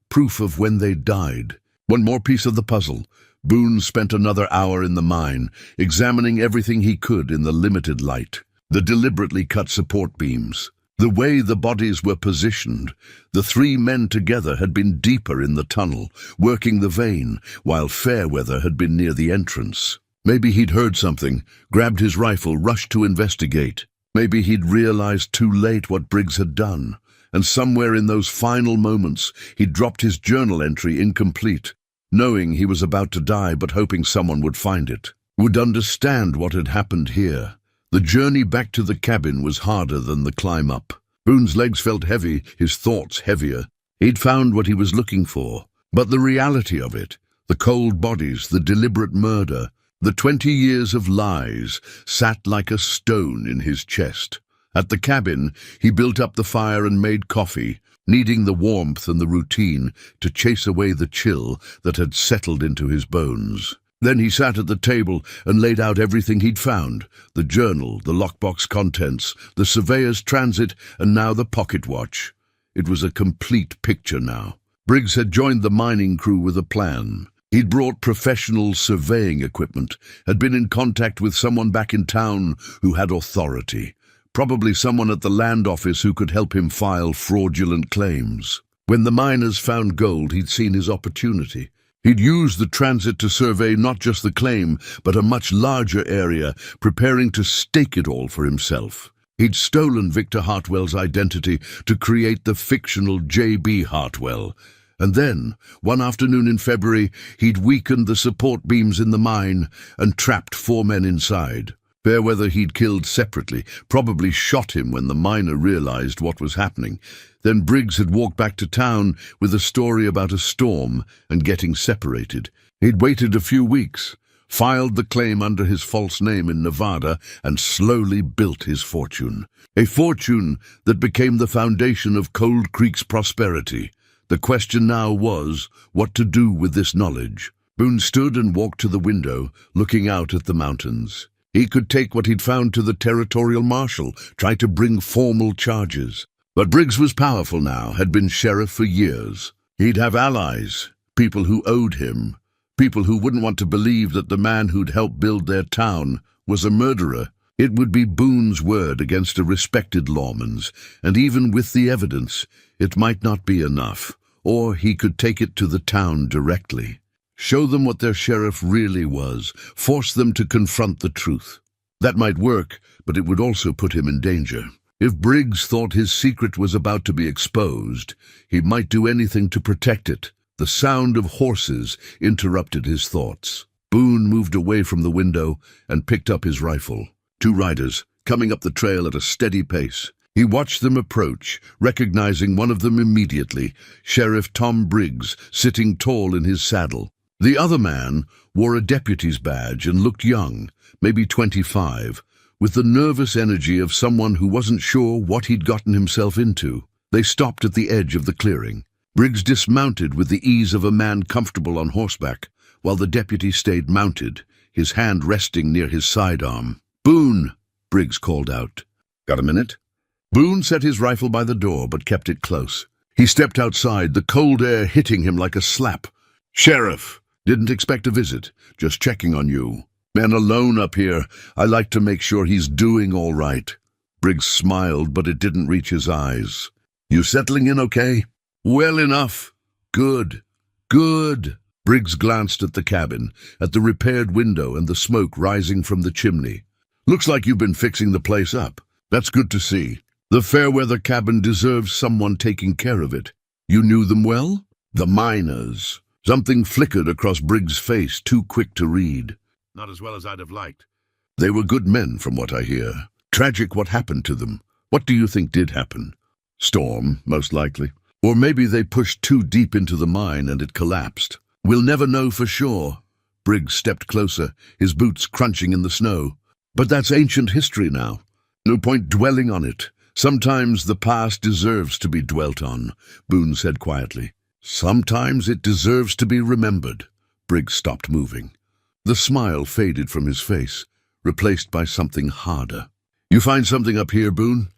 proof of when they died. One more piece of the puzzle. Boone spent another hour in the mine, examining everything he could in the limited light. The deliberately cut support beams, the way the bodies were positioned. The 3 men together had been deeper in the tunnel, working the vein, while Fairweather had been near the entrance. Maybe he'd heard something, grabbed his rifle, rushed to investigate. Maybe he'd realized too late what Briggs had done, and somewhere in those final moments he'd dropped his journal entry incomplete, knowing he was about to die but hoping someone would find it, would understand what had happened here. The journey back to the cabin was harder than the climb up. Boone's legs felt heavy, his thoughts heavier. He'd found what he was looking for, but the reality of it, the cold bodies, the deliberate murder, the 20 years of lies sat like a stone in his chest. At the cabin, he built up the fire and made coffee, needing the warmth and the routine to chase away the chill that had settled into his bones. Then he sat at the table and laid out everything he'd found, the journal, the lockbox contents, the surveyor's transit, and now the pocket watch. It was a complete picture now. Briggs had joined the mining crew with a plan. He'd brought professional surveying equipment, had been in contact with someone back in town who had authority, probably someone at the land office who could help him file fraudulent claims. When the miners found gold, he'd seen his opportunity. He'd used the transit to survey not just the claim, but a much larger area, preparing to stake it all for himself. He'd stolen Victor Hartwell's identity to create the fictional J.B. Hartwell. And then, one afternoon in February, he'd weakened the support beams in the mine and trapped 4 men inside. Fairweather he'd killed separately, probably shot him when the miner realized what was happening. Then Briggs had walked back to town with a story about a storm and getting separated. He'd waited a few weeks, filed the claim under his false name in Nevada, and slowly built his fortune. A fortune that became the foundation of Cold Creek's prosperity. The question now was what to do with this knowledge. Boone stood and walked to the window, looking out at the mountains. He could take what he'd found to the territorial marshal, try to bring formal charges. But Briggs was powerful now, had been sheriff for years. He'd have allies, people who owed him, people who wouldn't want to believe that the man who'd helped build their town was a murderer. It would be Boone's word against a respected lawman's, and even with the evidence, it might not be enough, or he could take it to the town directly. Show them what their sheriff really was, force them to confront the truth. That might work, but it would also put him in danger. If Briggs thought his secret was about to be exposed, he might do anything to protect it. The sound of horses interrupted his thoughts. Boone moved away from the window and picked up his rifle. 2 riders, coming up the trail at a steady pace. He watched them approach, recognizing one of them immediately, Sheriff Tom Briggs, sitting tall in his saddle. The other man wore a deputy's badge and looked young, maybe 25, with the nervous energy of someone who wasn't sure what he'd gotten himself into. They stopped at the edge of the clearing. Briggs dismounted with the ease of a man comfortable on horseback, while the deputy stayed mounted, his hand resting near his sidearm. "Boone," Briggs called out. "Got a minute?" Boone set his rifle by the door, but kept it close. He stepped outside, the cold air hitting him like a slap. "Sheriff, didn't expect a visit, just checking on you. Man alone up here, I like to make sure he's doing all right." Briggs smiled, but it didn't reach his eyes. "You settling in okay?" "Well enough." "Good. Good." Briggs glanced at the cabin, at the repaired window and the smoke rising from the chimney. "Looks like you've been fixing the place up. That's good to see. The Fairweather cabin deserves someone taking care of it. You knew them well?" "The miners." Something flickered across Briggs' face, too quick to read. "Not as well as I'd have liked." "They were good men, from what I hear. Tragic what happened to them. What do you think did happen?" "Storm, most likely. Or maybe they pushed too deep into the mine and it collapsed. We'll never know for sure." Briggs stepped closer, his boots crunching in the snow. "But that's ancient history now. No point dwelling on it. Sometimes the past deserves to be dwelt on," Boone said quietly. "Sometimes it deserves to be remembered." Briggs stopped moving. The smile faded from his face, replaced by something harder. "You find something up here, Boone?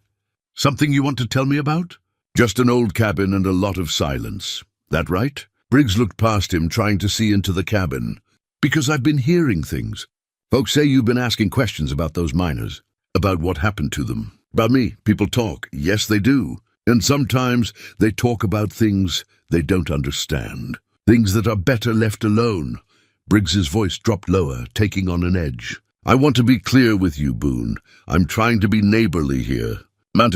Something you want to tell me about?" "Just an old cabin and a lot of silence. That right?" Briggs looked past him, trying to see into the cabin. "Because I've been hearing things. Folks say you've been asking questions about those miners, about what happened to them. About me, people talk. Yes, they do. And sometimes they talk about things they don't understand. Things that are better left alone." Briggs's voice dropped lower, taking on an edge. "I want to be clear with you, Boone. I'm trying to be neighborly here. Man,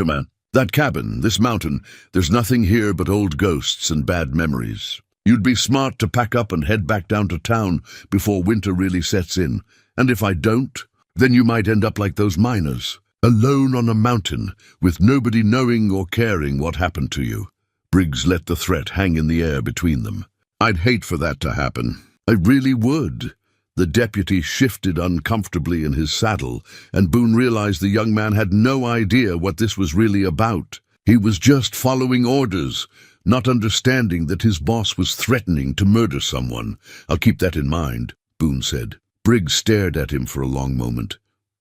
that cabin, this mountain, there's nothing here but old ghosts and bad memories. You'd be smart to pack up and head back down to town before winter really sets in. And if I don't, then you might end up like those miners, alone on a mountain, with nobody knowing or caring what happened to you." Briggs let the threat hang in the air between them. "I'd hate for that to happen. I really would." The deputy shifted uncomfortably in his saddle, and Boone realized the young man had no idea what this was really about. He was just following orders, not understanding that his boss was threatening to murder someone. "I'll keep that in mind," Boone said. Briggs stared at him for a long moment,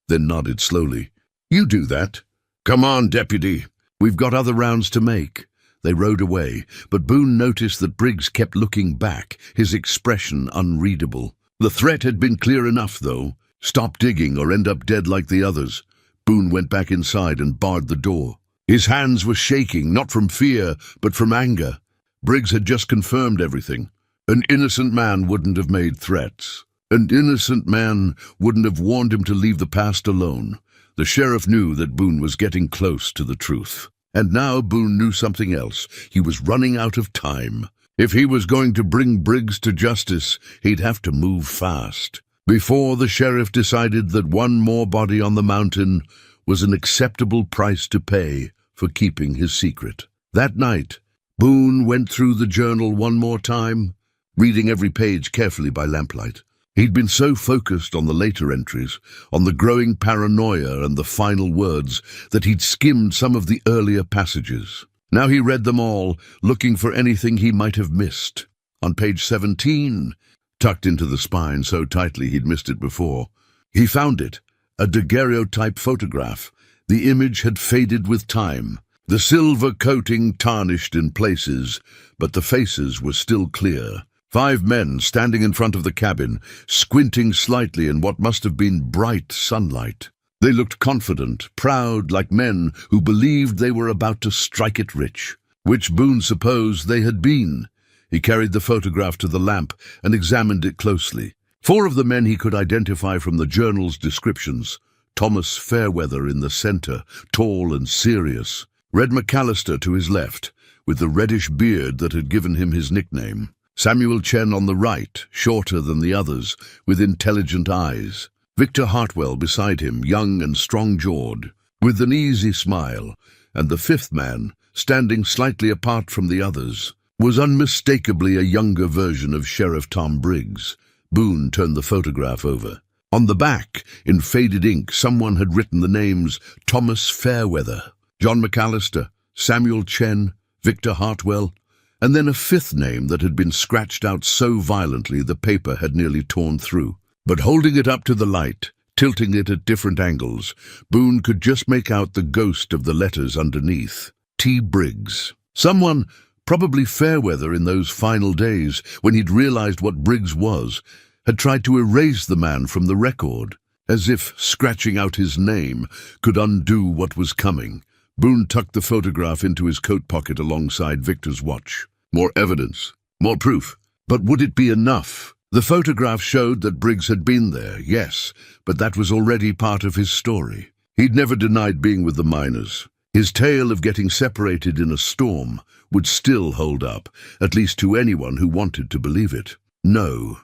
then nodded slowly. "You do that." "Come on, deputy. We've got other rounds to make." They rode away, but Boone noticed that Briggs kept looking back, his expression unreadable. The threat had been clear enough, though. Stop digging or end up dead like the others. Boone went back inside and barred the door. His hands were shaking, not from fear, but from anger. Briggs had just confirmed everything. An innocent man wouldn't have made threats. An innocent man wouldn't have warned him to leave the past alone. The sheriff knew that Boone was getting close to the truth. And now Boone knew something else. He was running out of time. If he was going to bring Briggs to justice, he'd have to move fast. Before the sheriff decided that one more body on the mountain was an acceptable price to pay for keeping his secret. That night, Boone went through the journal one more time, reading every page carefully by lamplight. He'd been so focused on the later entries, on the growing paranoia and the final words, that he'd skimmed some of the earlier passages. Now he read them all, looking for anything he might have missed. On page 17, tucked into the spine so tightly he'd missed it before, he found it, A daguerreotype photograph. The image had faded with time, the silver coating tarnished in places, but the faces were still clear. 5 men standing in front of the cabin, squinting slightly in what must have been bright sunlight. They looked confident, proud, like men who believed they were about to strike it rich. Which Boone supposed they had been. He carried the photograph to the lamp and examined it closely. 4 of the men he could identify from the journal's descriptions. Thomas Fairweather in the center, tall and serious. Red McAllister to his left, with the reddish beard that had given him his nickname. Samuel Chen on the right, shorter than the others, with intelligent eyes. Victor Hartwell beside him, young and strong-jawed, with an easy smile. And the 5th man, standing slightly apart from the others, was unmistakably a younger version of Sheriff Tom Briggs. Boone turned the photograph over. On the back, in faded ink, someone had written the names Thomas Fairweather, John McAllister, Samuel Chen, Victor Hartwell, and then a 5th name that had been scratched out so violently the paper had nearly torn through. But holding it up to the light, tilting it at different angles, Boone could just make out the ghost of the letters underneath. T. Briggs. Someone, probably Fairweather in those final days when he'd realized what Briggs was, had tried to erase the man from the record, as if scratching out his name could undo what was coming. Boone tucked the photograph into his coat pocket alongside Victor's watch. More evidence, more proof. But would it be enough? The photograph showed that Briggs had been there, yes, but that was already part of his story. He'd never denied being with the miners. His tale of getting separated in a storm would still hold up, at least to anyone who wanted to believe it. No.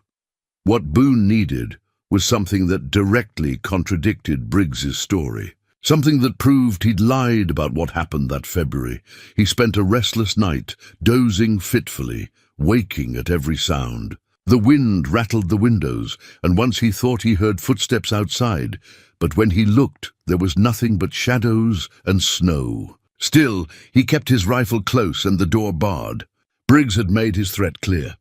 What Boone needed was something that directly contradicted Briggs's story. Something that proved he'd lied about what happened that February. He spent a restless night, dozing fitfully, waking at every sound. The wind rattled the windows, and once he thought he heard footsteps outside, but when he looked, there was nothing but shadows and snow. Still, he kept his rifle close and the door barred. Briggs had made his threat clear.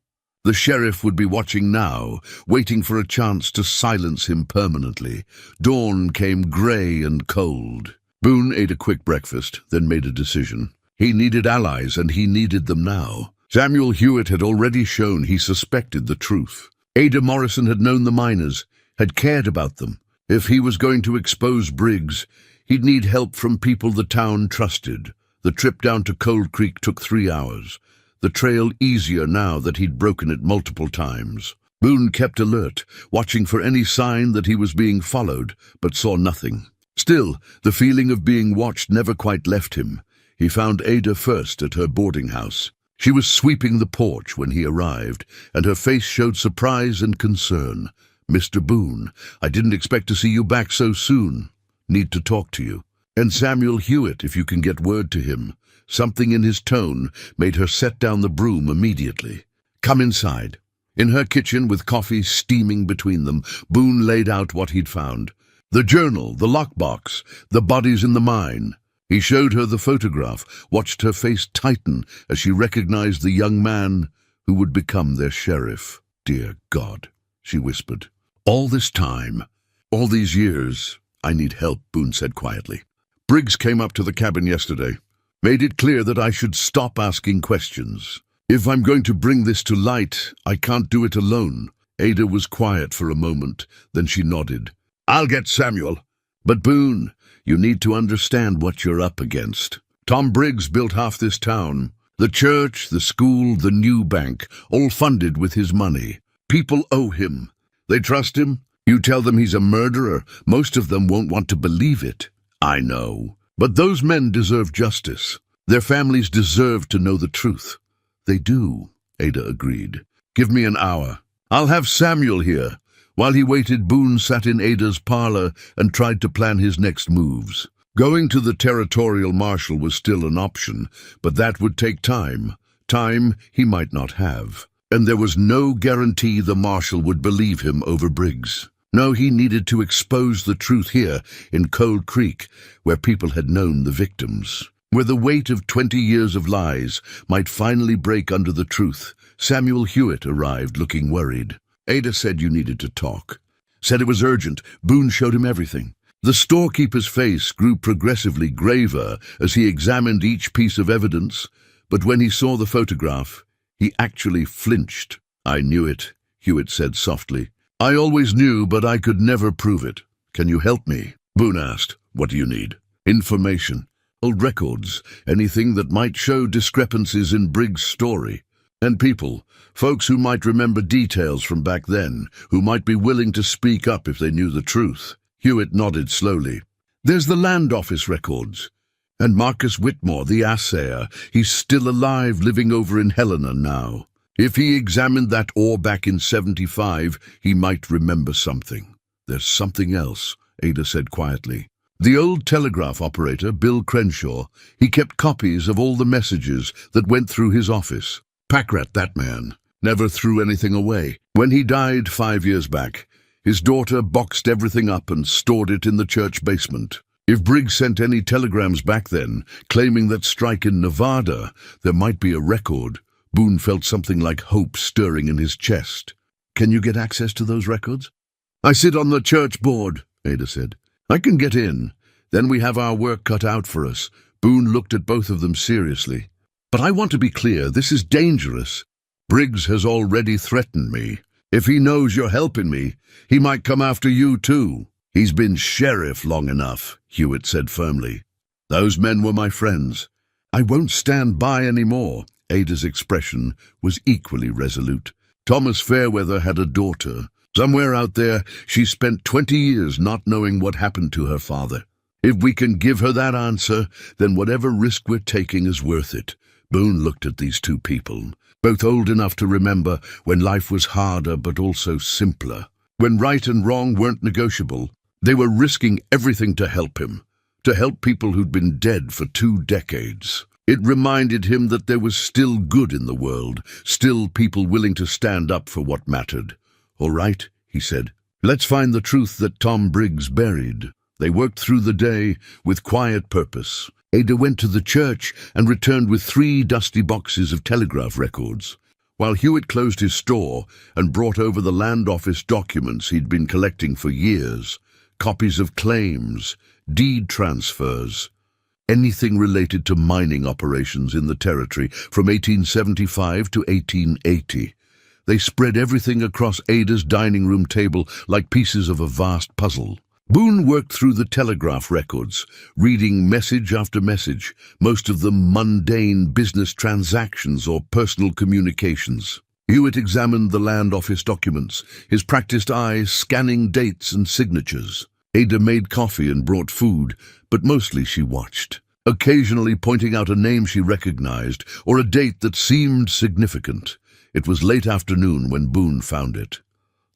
The sheriff would be watching now, waiting for a chance to silence him permanently. Dawn came gray and cold. Boone ate a quick breakfast, then made a decision. He needed allies, and he needed them now. Samuel Hewitt had already shown he suspected the truth. Ada Morrison had known the miners, had cared about them. If he was going to expose Briggs, he'd need help from people the town trusted. The trip down to Cold Creek took 3 hours. The trail easier now that he'd broken it multiple times. Boone kept alert, watching for any sign that he was being followed, but saw nothing. Still, the feeling of being watched never quite left him. He found Ada first at her boarding house. She was sweeping the porch when he arrived, and her face showed surprise and concern. "Mr. Boone, I didn't expect to see you back so soon. Need to talk to you. And Samuel Hewitt, if you can get word to him." Something in his tone made her set down the broom immediately. "Come inside." In her kitchen, with coffee steaming between them, Boone laid out what he'd found. The journal, the lockbox, the bodies in the mine. He showed her the photograph, watched her face tighten as she recognized the young man who would become their sheriff. "Dear God," she whispered. "All this time, all these years, I need help," Boone said quietly. "Briggs came up to the cabin yesterday. Made it clear that I should stop asking questions. If I'm going to bring this to light, I can't do it alone." Ada was quiet for a moment, then she nodded. "I'll get Samuel." "But Boone, you need to understand what you're up against. Tom Briggs built half this town. The church, the school, the new bank, all funded with his money. People owe him. They trust him. You tell them he's a murderer, most of them won't want to believe it. I know. But those men deserve justice. Their families deserve to know the truth." "They do," Ada agreed. "Give me an hour. I'll have Samuel here." While he waited, Boone sat in Ada's parlor and tried to plan his next moves. Going to the territorial marshal was still an option, but that would take time. Time he might not have. And there was no guarantee the marshal would believe him over Briggs. No, he needed to expose the truth here in Cold Creek, where people had known the victims. Where the weight of 20 years of lies might finally break under the truth. Samuel Hewitt arrived looking worried. Ada said you needed to talk. Said it was urgent. Boone showed him everything. The storekeeper's face grew progressively graver as he examined each piece of evidence, but when he saw the photograph, he actually flinched. "I knew it," Hewitt said softly. "I always knew, but I could never prove it. Can you help me?" Boone asked. "What do you need?" "Information. Old records, anything that might show discrepancies in Briggs' story. And people, folks who might remember details from back then, who might be willing to speak up if they knew the truth." Hewitt nodded slowly. "There's the land office records. And Marcus Whitmore, the assayer, he's still alive, living over in Helena now. If he examined that ore back in 75, he might remember something." "There's something else," Ada said quietly. "The old telegraph operator, Bill Crenshaw, he kept copies of all the messages that went through his office. Packrat, that man, never threw anything away. When he died 5 years back, his daughter boxed everything up and stored it in the church basement. If Briggs sent any telegrams back then, claiming that strike in Nevada, there might be a record." Boone felt something like hope stirring in his chest. "Can you get access to those records?" "I sit on the church board," Ada said. "I can get in. Then we have our work cut out for us." Boone looked at both of them seriously. "But I want to be clear, this is dangerous. Briggs has already threatened me. If he knows you're helping me, he might come after you too." "He's been sheriff long enough," Hewitt said firmly. "Those men were my friends. I won't stand by anymore." Ada's expression was equally resolute. "Thomas Fairweather had a daughter. Somewhere out there, she spent 20 years not knowing what happened to her father. If we can give her that answer, then whatever risk we're taking is worth it." Boone looked at these two people, both old enough to remember when life was harder but also simpler. When right and wrong weren't negotiable, they were risking everything to help him, to help people who'd been dead for 2 decades. It reminded him that there was still good in the world, still people willing to stand up for what mattered. "All right," he said. "Let's find the truth that Tom Briggs buried." They worked through the day with quiet purpose. Ada went to the church and returned with 3 dusty boxes of telegraph records, while Hewitt closed his store and brought over the land office documents he'd been collecting for years, copies of claims, deed transfers, anything related to mining operations in the territory from 1875 to 1880. They spread everything across Ada's dining room table like pieces of a vast puzzle. Boone worked through the telegraph records, reading message after message, most of them mundane business transactions or personal communications. Hewitt examined the land office documents, his practiced eyes scanning dates and signatures. Ada made coffee and brought food, but mostly she watched, occasionally pointing out a name she recognized or a date that seemed significant. It was late afternoon when Boone found it.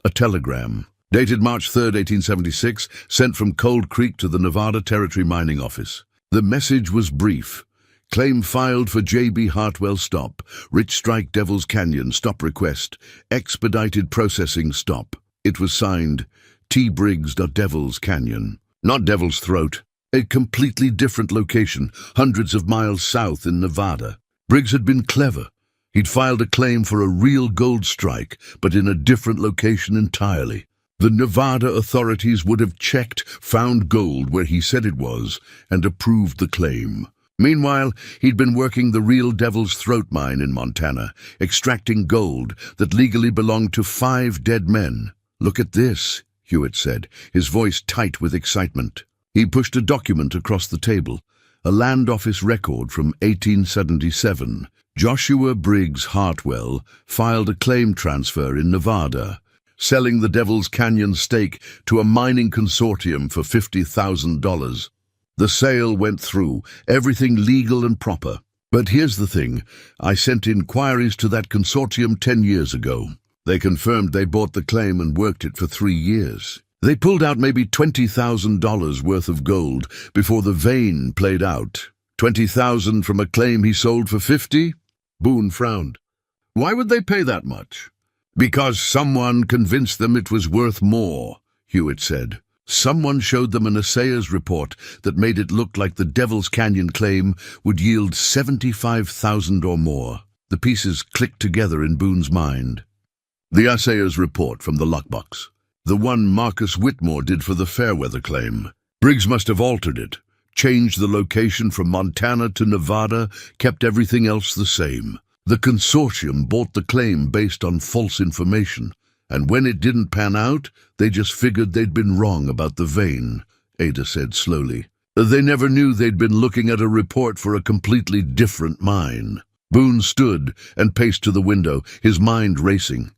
A telegram, dated March 3, 1876, sent from Cold Creek to the Nevada Territory Mining Office. The message was brief. Claim filed for J.B. Hartwell stop. Rich strike Devil's Canyon stop request. Expedited processing stop. It was signed T. Briggs. Devil's Canyon. Not Devil's Throat. A completely different location, hundreds of miles south in Nevada. Briggs had been clever. He'd filed a claim for a real gold strike, but in a different location entirely. The Nevada authorities would have checked, found gold where he said it was, and approved the claim. Meanwhile, he'd been working the real Devil's Throat mine in Montana, extracting gold that legally belonged to 5 dead men. "Look at this," Hewitt said, his voice tight with excitement. He pushed a document across the table, a land office record from 1877. Joshua Briggs Hartwell filed a claim transfer in Nevada, selling the Devil's Canyon stake to a mining consortium for $50,000. The sale went through, everything legal and proper. But here's the thing, I sent inquiries to that consortium 10 years ago. They confirmed they bought the claim and worked it for 3 years. They pulled out maybe $20,000 worth of gold before the vein played out. 20,000 from a claim he sold for 50? Boone frowned. Why would they pay that much? Because someone convinced them it was worth more, Hewitt said. Someone showed them an assayer's report that made it look like the Devil's Canyon claim would yield 75,000 or more. The pieces clicked together in Boone's mind. The assayer's report from the lockbox. The one Marcus Whitmore did for the Fairweather claim. Briggs must have altered it, changed the location from Montana to Nevada, kept everything else the same. The consortium bought the claim based on false information, and when it didn't pan out, they just figured they'd been wrong about the vein, Ada said slowly. They never knew they'd been looking at a report for a completely different mine. Boone stood and paced to the window, his mind racing.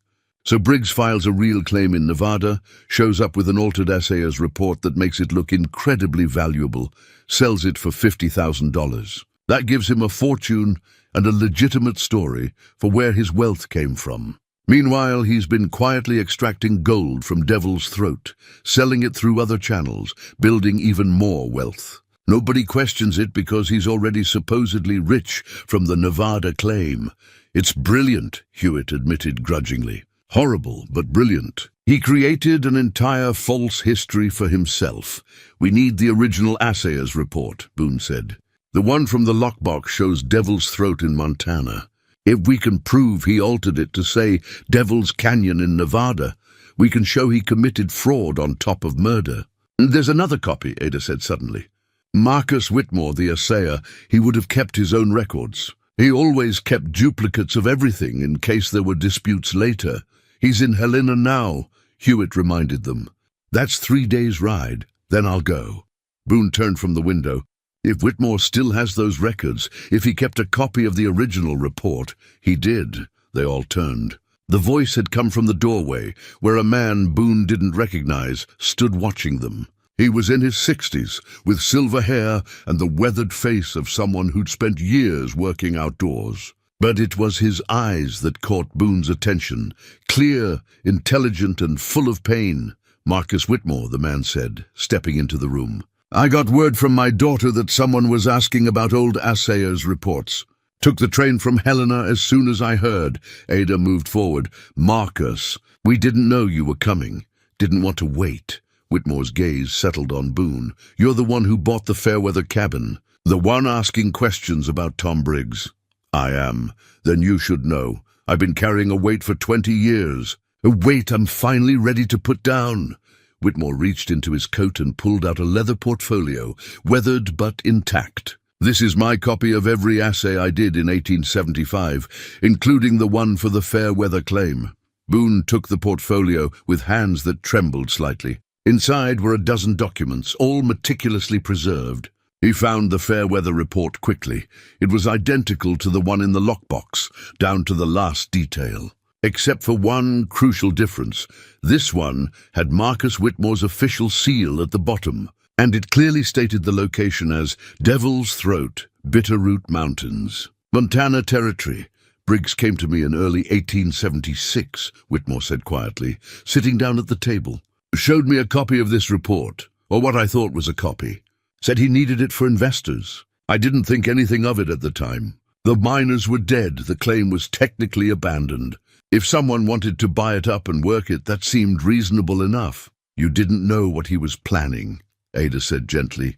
So Briggs files a real claim in Nevada, shows up with an altered assayer's report that makes it look incredibly valuable, sells it for $50,000. That gives him a fortune and a legitimate story for where his wealth came from. Meanwhile, he's been quietly extracting gold from Devil's Throat, selling it through other channels, building even more wealth. Nobody questions it because he's already supposedly rich from the Nevada claim. It's brilliant, Hewitt admitted grudgingly. Horrible, but brilliant. He created an entire false history for himself. We need the original assayer's report, Boone said. The one from the lockbox shows Devil's Throat in Montana. If we can prove he altered it to say Devil's Canyon in Nevada, we can show he committed fraud on top of murder. There's another copy, Ada said suddenly. Marcus Whitmore, the assayer, he would have kept his own records. He always kept duplicates of everything in case there were disputes later. He's in Helena now, Hewitt reminded them. That's 3 days' ride, then I'll go. Boone turned from the window. If Whitmore still has those records, if he kept a copy of the original report, he did. They all turned. The voice had come from the doorway, where a man Boone didn't recognize stood watching them. He was in his 60s, with silver hair and the weathered face of someone who'd spent years working outdoors. But it was his eyes that caught Boone's attention, clear, intelligent, and full of pain. Marcus Whitmore, the man said, stepping into the room. I got word from my daughter that someone was asking about old assayers' reports. Took the train from Helena as soon as I heard. Ada moved forward. Marcus, we didn't know you were coming. Didn't want to wait. Whitmore's gaze settled on Boone. You're the one who bought the Fairweather cabin. The one asking questions about Tom Briggs. I am. Then you should know. I've been carrying a weight for 20 years. A weight I'm finally ready to put down. Whitmore reached into his coat and pulled out a leather portfolio, weathered but intact. This is my copy of every assay I did in 1875, including the one for the Fairweather claim. Boone took the portfolio with hands that trembled slightly. Inside were a dozen documents, all meticulously preserved. He found the Fairweather report quickly. It was identical to the one in the lockbox, down to the last detail. Except for one crucial difference. This one had Marcus Whitmore's official seal at the bottom, and it clearly stated the location as Devil's Throat, Bitterroot Mountains. Montana Territory. Briggs came to me in early 1876, Whitmore said quietly, sitting down at the table. Showed me a copy of this report, or what I thought was a copy. Said he needed it for investors. I didn't think anything of it at the time. The miners were dead, the claim was technically abandoned. If someone wanted to buy it up and work it, that seemed reasonable enough. You didn't know what he was planning, Ada said gently.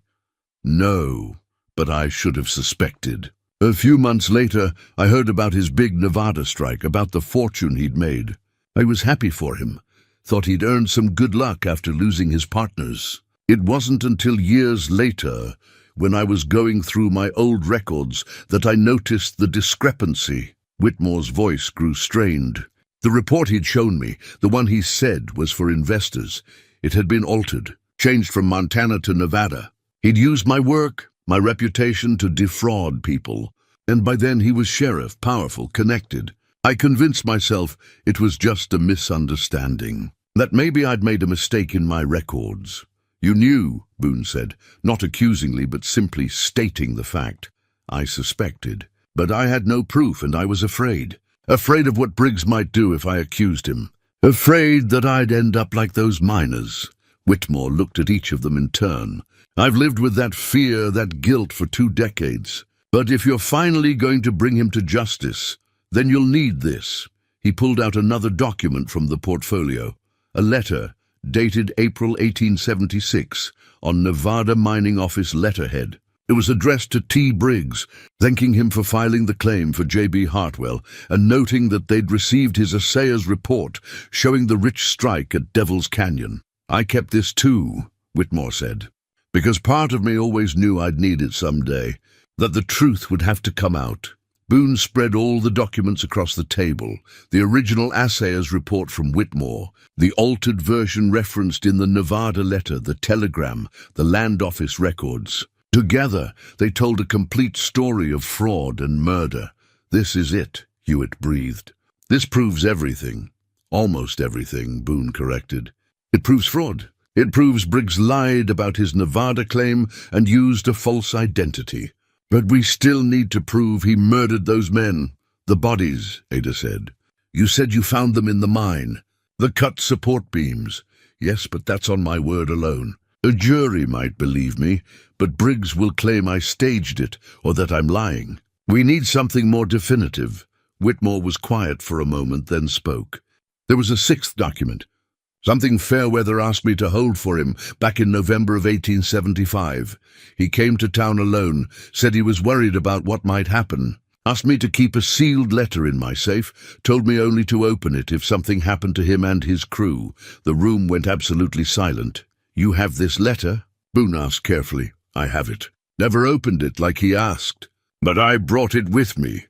No, but I should have suspected. A few months later, I heard about his big Nevada strike, about the fortune he'd made. I was happy for him. Thought he'd earned some good luck after losing his partners. It wasn't until years later, when I was going through my old records, that I noticed the discrepancy. Whitmore's voice grew strained. The report he'd shown me, the one he said was for investors, it had been altered, changed from Montana to Nevada. He'd used my work, my reputation to defraud people, and by then he was sheriff, powerful, connected. I convinced myself it was just a misunderstanding, that maybe I'd made a mistake in my records. You knew, Boone said, not accusingly but simply stating the fact. I suspected. But I had no proof and I was afraid. Afraid of what Briggs might do if I accused him. Afraid that I'd end up like those miners. Whitmore looked at each of them in turn. I've lived with that fear, that guilt for 2 decades. But if you're finally going to bring him to justice, then you'll need this. He pulled out another document from the portfolio. A letter dated April 1876 on Nevada Mining Office letterhead. It was addressed to T. Briggs, thanking him for filing the claim for J.B. Hartwell and noting that they'd received his assayer's report showing the rich strike at Devil's Canyon. I kept this too, Whitmore said. because part of me always knew I'd need it someday, that the truth would have to come out. Boone spread all the documents across the table, the original assayer's report from Whitmore, the altered version referenced in the Nevada letter, the telegram, the land office records. Together, they told a complete story of fraud and murder. "This is it," Hewitt breathed. "This proves everything." "Almost everything," Boone corrected. "It proves fraud. It proves Briggs lied about his Nevada claim and used a false identity. But we still need to prove he murdered those men." "The bodies," Ada said. "You said you found them in the mine. The cut support beams." "Yes, but that's on my word alone. A jury might believe me, but Briggs will claim I staged it or that I'm lying. We need something more definitive." Whitmore was quiet for a moment, then spoke. "There was a sixth document. Something Fairweather asked me to hold for him back in November of 1875. He came to town alone, said he was worried about what might happen, asked me to keep a sealed letter in my safe, told me only to open it if something happened to him and his crew." The room went absolutely silent. "You have this letter?" Boone asked carefully. "I have it. Never opened it like he asked. But I brought it with me."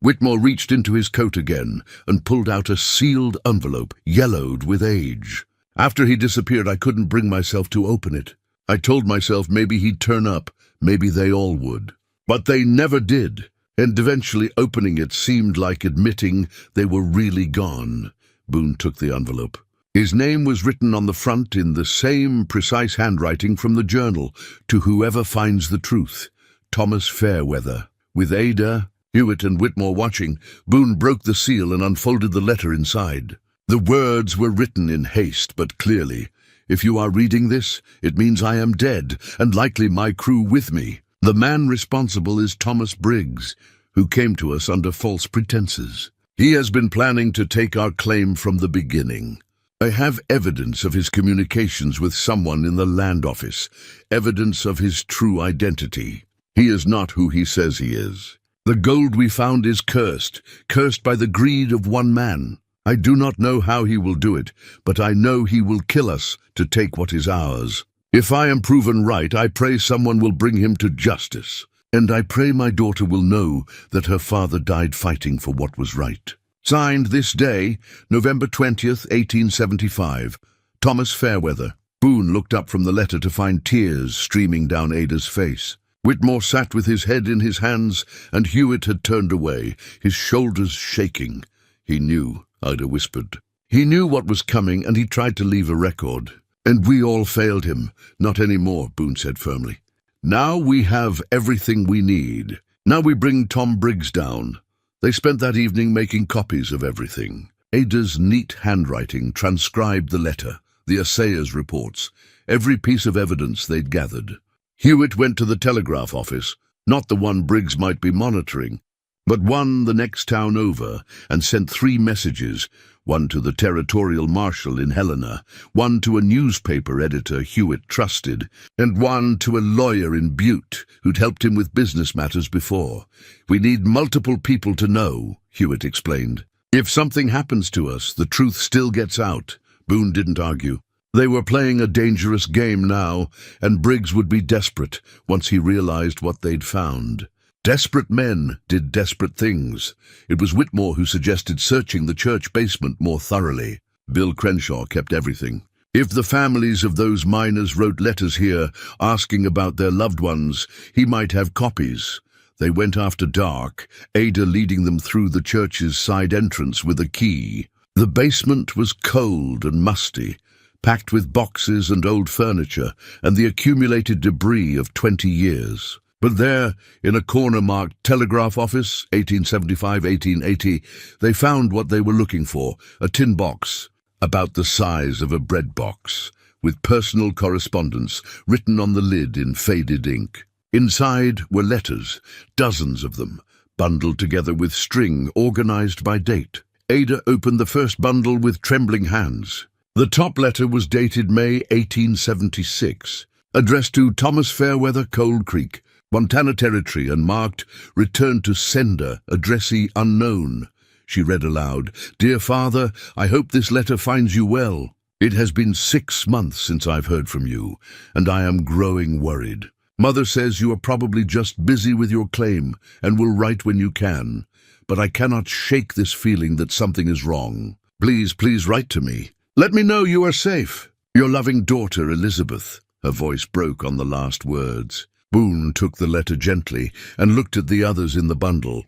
Whitmore reached into his coat again and pulled out a sealed envelope, yellowed with age. "After he disappeared, I couldn't bring myself to open it. I told myself maybe he'd turn up, maybe they all would. But they never did, and eventually opening it seemed like admitting they were really gone." Boone took the envelope. His name was written on the front in the same precise handwriting from the journal, "To whoever finds the truth, Thomas Fairweather." With Ada, Hewitt and Whitmore watching, Boone broke the seal and unfolded the letter inside. The words were written in haste, but clearly. "If you are reading this, it means I am dead, and likely my crew with me. The man responsible is Thomas Briggs, who came to us under false pretenses. He has been planning to take our claim from the beginning. I have evidence of his communications with someone in the land office, evidence of his true identity. He is not who he says he is. The gold we found is cursed by the greed of one man. I do not know how he will do it, but I know he will kill us to take what is ours. If I am proven right, I pray someone will bring him to justice. And I pray my daughter will know that her father died fighting for what was right. Signed this day, November 20th, 1875, Thomas Fairweather." Boone looked up from the letter to find tears streaming down Ada's face. Whitmore sat with his head in his hands, and Hewitt had turned away, his shoulders shaking. "He knew," Ada whispered. "He knew what was coming, and he tried to leave a record. And we all failed him." "Not anymore," Boone said firmly. "Now we have everything we need. Now we bring Tom Briggs down." They spent that evening making copies of everything. Ada's neat handwriting transcribed the letter, the assayer's reports, every piece of evidence they'd gathered. Hewitt went to the telegraph office, not the one Briggs might be monitoring, but one the next town over, and sent 3 messages, one to the territorial marshal in Helena, one to a newspaper editor Hewitt trusted, and one to a lawyer in Butte who'd helped him with business matters before. "We need multiple people to know," Hewitt explained. "If something happens to us, the truth still gets out." Boone didn't argue. They were playing a dangerous game now, and Briggs would be desperate once he realized what they'd found. Desperate men did desperate things. It was Whitmore who suggested searching the church basement more thoroughly. Bill Crenshaw kept everything. If the families of those miners wrote letters here asking about their loved ones, he might have copies. They went after dark, Ada leading them through the church's side entrance with a key. The basement was cold and musty, packed with boxes and old furniture and the accumulated debris of 20 years. But there, in a corner marked Telegraph Office, 1875-1880, they found what they were looking for, a tin box, about the size of a bread box, with personal correspondence written on the lid in faded ink. Inside were letters, dozens of them, bundled together with string organized by date. Ada opened the first bundle with trembling hands. The top letter was dated May 1876, addressed to Thomas Fairweather, Cold Creek, Montana Territory, and marked "Return to Sender, addressee unknown." She read aloud, "Dear Father, I hope this letter finds you well. It has been 6 months since I've heard from you, and I am growing worried. Mother says you are probably just busy with your claim and will write when you can, but I cannot shake this feeling that something is wrong. Please write to me. Let me know you are safe. Your loving daughter, Elizabeth. Her voice broke on the last words. Boone took the letter gently and looked at the others in the bundle.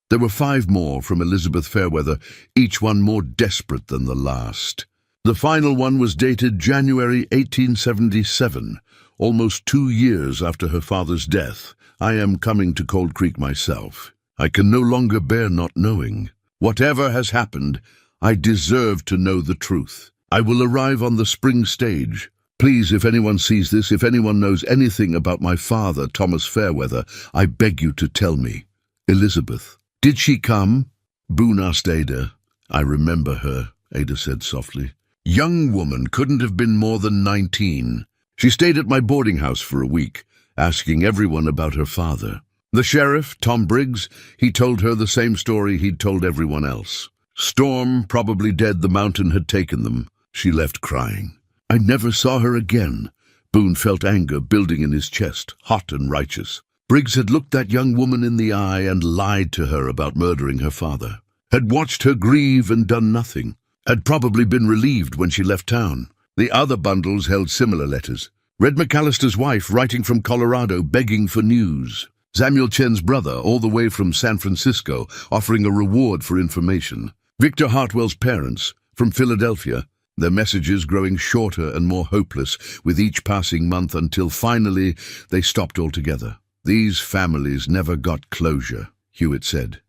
There were 5 more from Elizabeth Fairweather, each one more desperate than the last. The final one was dated January 1877, almost 2 years after her father's death. I am coming to Cold Creek myself. I can no longer bear not knowing. Whatever has happened, I deserve to know the truth. I will arrive on the spring stage. Please, if anyone sees this, if anyone knows anything about my father, Thomas Fairweather, I beg you to tell me. Elizabeth. Did she come? Boone asked Ada. I remember her, Ada said softly. Young woman, couldn't have been more than 19. She stayed at my boarding house for a week, asking everyone about her father. The sheriff, Tom Briggs, he told her the same story he'd told everyone else. Storm, probably dead, the mountain had taken them. She left crying. I never saw her again. Boone felt anger building in his chest, hot and righteous. Briggs had looked that young woman in the eye and lied to her about murdering her father. Had watched her grieve and done nothing. Had probably been relieved when she left town. The other bundles held similar letters. Red McAllister's wife writing from Colorado begging for news. Samuel Chen's brother all the way from San Francisco offering a reward for information. Victor Hartwell's parents from Philadelphia, their messages growing shorter and more hopeless with each passing month until finally they stopped altogether. These families never got closure, Hewitt said,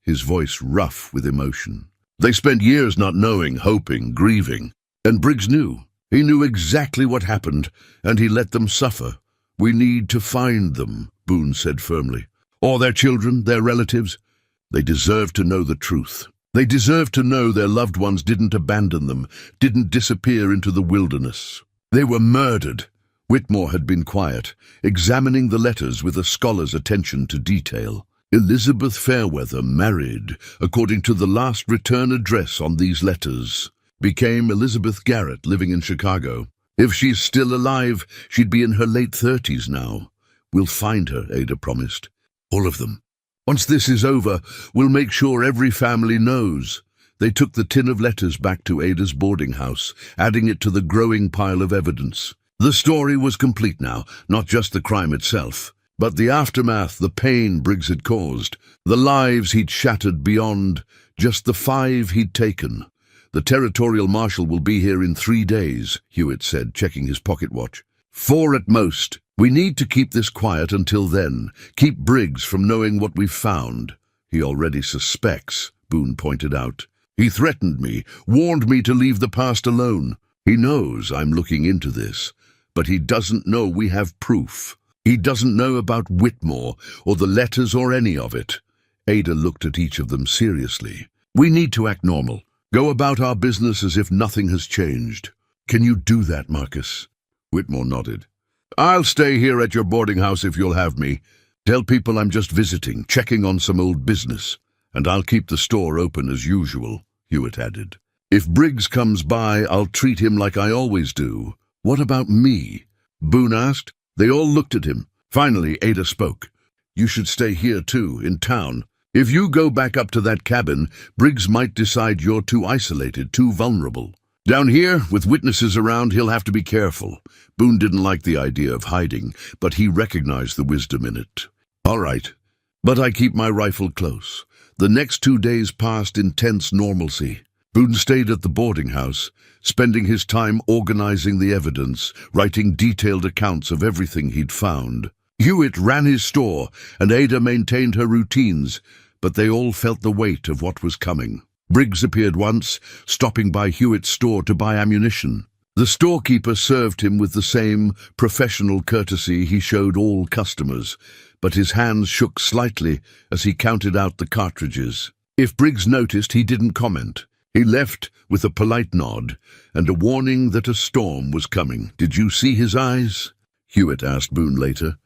his voice rough with emotion. They spent years not knowing, hoping, grieving. And Briggs knew. He knew exactly what happened, and he let them suffer. We need to find them, Boone said firmly. Or their children, their relatives. They deserve to know the truth. They deserve to know their loved ones didn't abandon them, didn't disappear into the wilderness. They were murdered. Whitmore had been quiet, examining the letters with a scholar's attention to detail. Elizabeth Fairweather, married, according to the last return address on these letters, became Elizabeth Garrett, living in Chicago. If she's still alive, she'd be in her late 30s now. We'll find her, Ada promised. All of them. Once this is over, we'll make sure every family knows. They took the tin of letters back to Ada's boarding house, adding it to the growing pile of evidence. The story was complete now, not just the crime itself, but the aftermath, the pain Briggs had caused, the lives he'd shattered beyond just the 5 he'd taken. The territorial marshal will be here in 3 days, Hewitt said, checking his pocket watch. 4 at most. We need to keep this quiet until then. Keep Briggs from knowing what we've found. He already suspects, Boone pointed out. He threatened me, warned me to leave the past alone. He knows I'm looking into this, but he doesn't know we have proof. He doesn't know about Whitmore or the letters or any of it. Ada looked at each of them seriously. We need to act normal. Go about our business as if nothing has changed. Can you do that, Marcus? Whitmore nodded. I'll stay here at your boarding house if you'll have me. Tell people I'm just visiting, checking on some old business, and I'll keep the store open as usual, Hewitt added. If Briggs comes by, I'll treat him like I always do. What about me? Boone asked. They all looked at him. Finally, Ada spoke. You should stay here too, in town. If you go back up to that cabin, Briggs might decide you're too isolated, too vulnerable. Down here, with witnesses around, he'll have to be careful. Boone didn't like the idea of hiding, but he recognized the wisdom in it. All right, but I keep my rifle close. The next 2 days passed in tense normalcy. Boone stayed at the boarding house, spending his time organizing the evidence, writing detailed accounts of everything he'd found. Hewitt ran his store, and Ada maintained her routines, but they all felt the weight of what was coming. Briggs appeared once, stopping by Hewitt's store to buy ammunition. The storekeeper served him with the same professional courtesy he showed all customers, but his hands shook slightly as he counted out the cartridges. If Briggs noticed, he didn't comment. He left with a polite nod and a warning that a storm was coming. Did you see his eyes? Hewitt asked Boone later.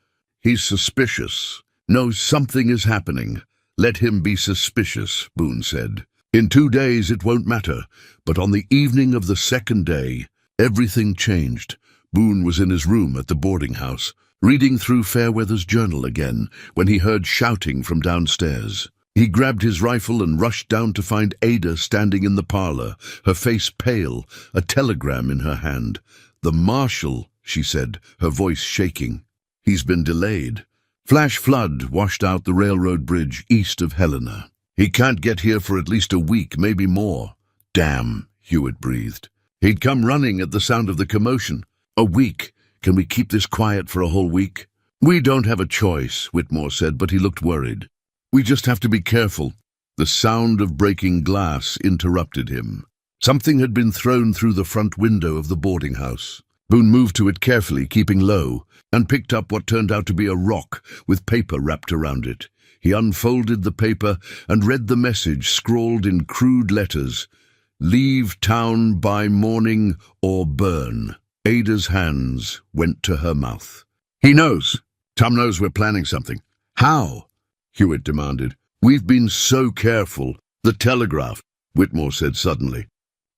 He's suspicious. Knows something is happening. Let him be suspicious, Boone said. In 2 days it won't matter, but on the evening of the second day, Everything changed. Boone was in his room at the boarding house, reading through Fairweather's journal again, when he heard shouting from downstairs. He grabbed his rifle and rushed down to find Ada standing in the parlor, her face pale, a telegram in her hand. "The marshal," she said, her voice shaking. "He's been delayed." Flash flood washed out the railroad bridge east of Helena. "He can't get here for at least a week, maybe more." "Damn," Hewitt breathed. He'd come running at the sound of the commotion. "A week? Can we keep this quiet for a whole week?" "We don't have a choice," Whitmore said, but he looked worried. "We just have to be careful." The sound of breaking glass interrupted him. Something had been thrown through the front window of the boarding house. Boone moved to it carefully, keeping low, and picked up what turned out to be a rock with paper wrapped around it. He unfolded the paper and read the message scrawled in crude letters. "Leave town by morning or burn." Ada's hands went to her mouth. "He knows. Tom knows we're planning something." "How?" Hewitt demanded. "We've been so careful." "The telegraph," Whitmore said suddenly.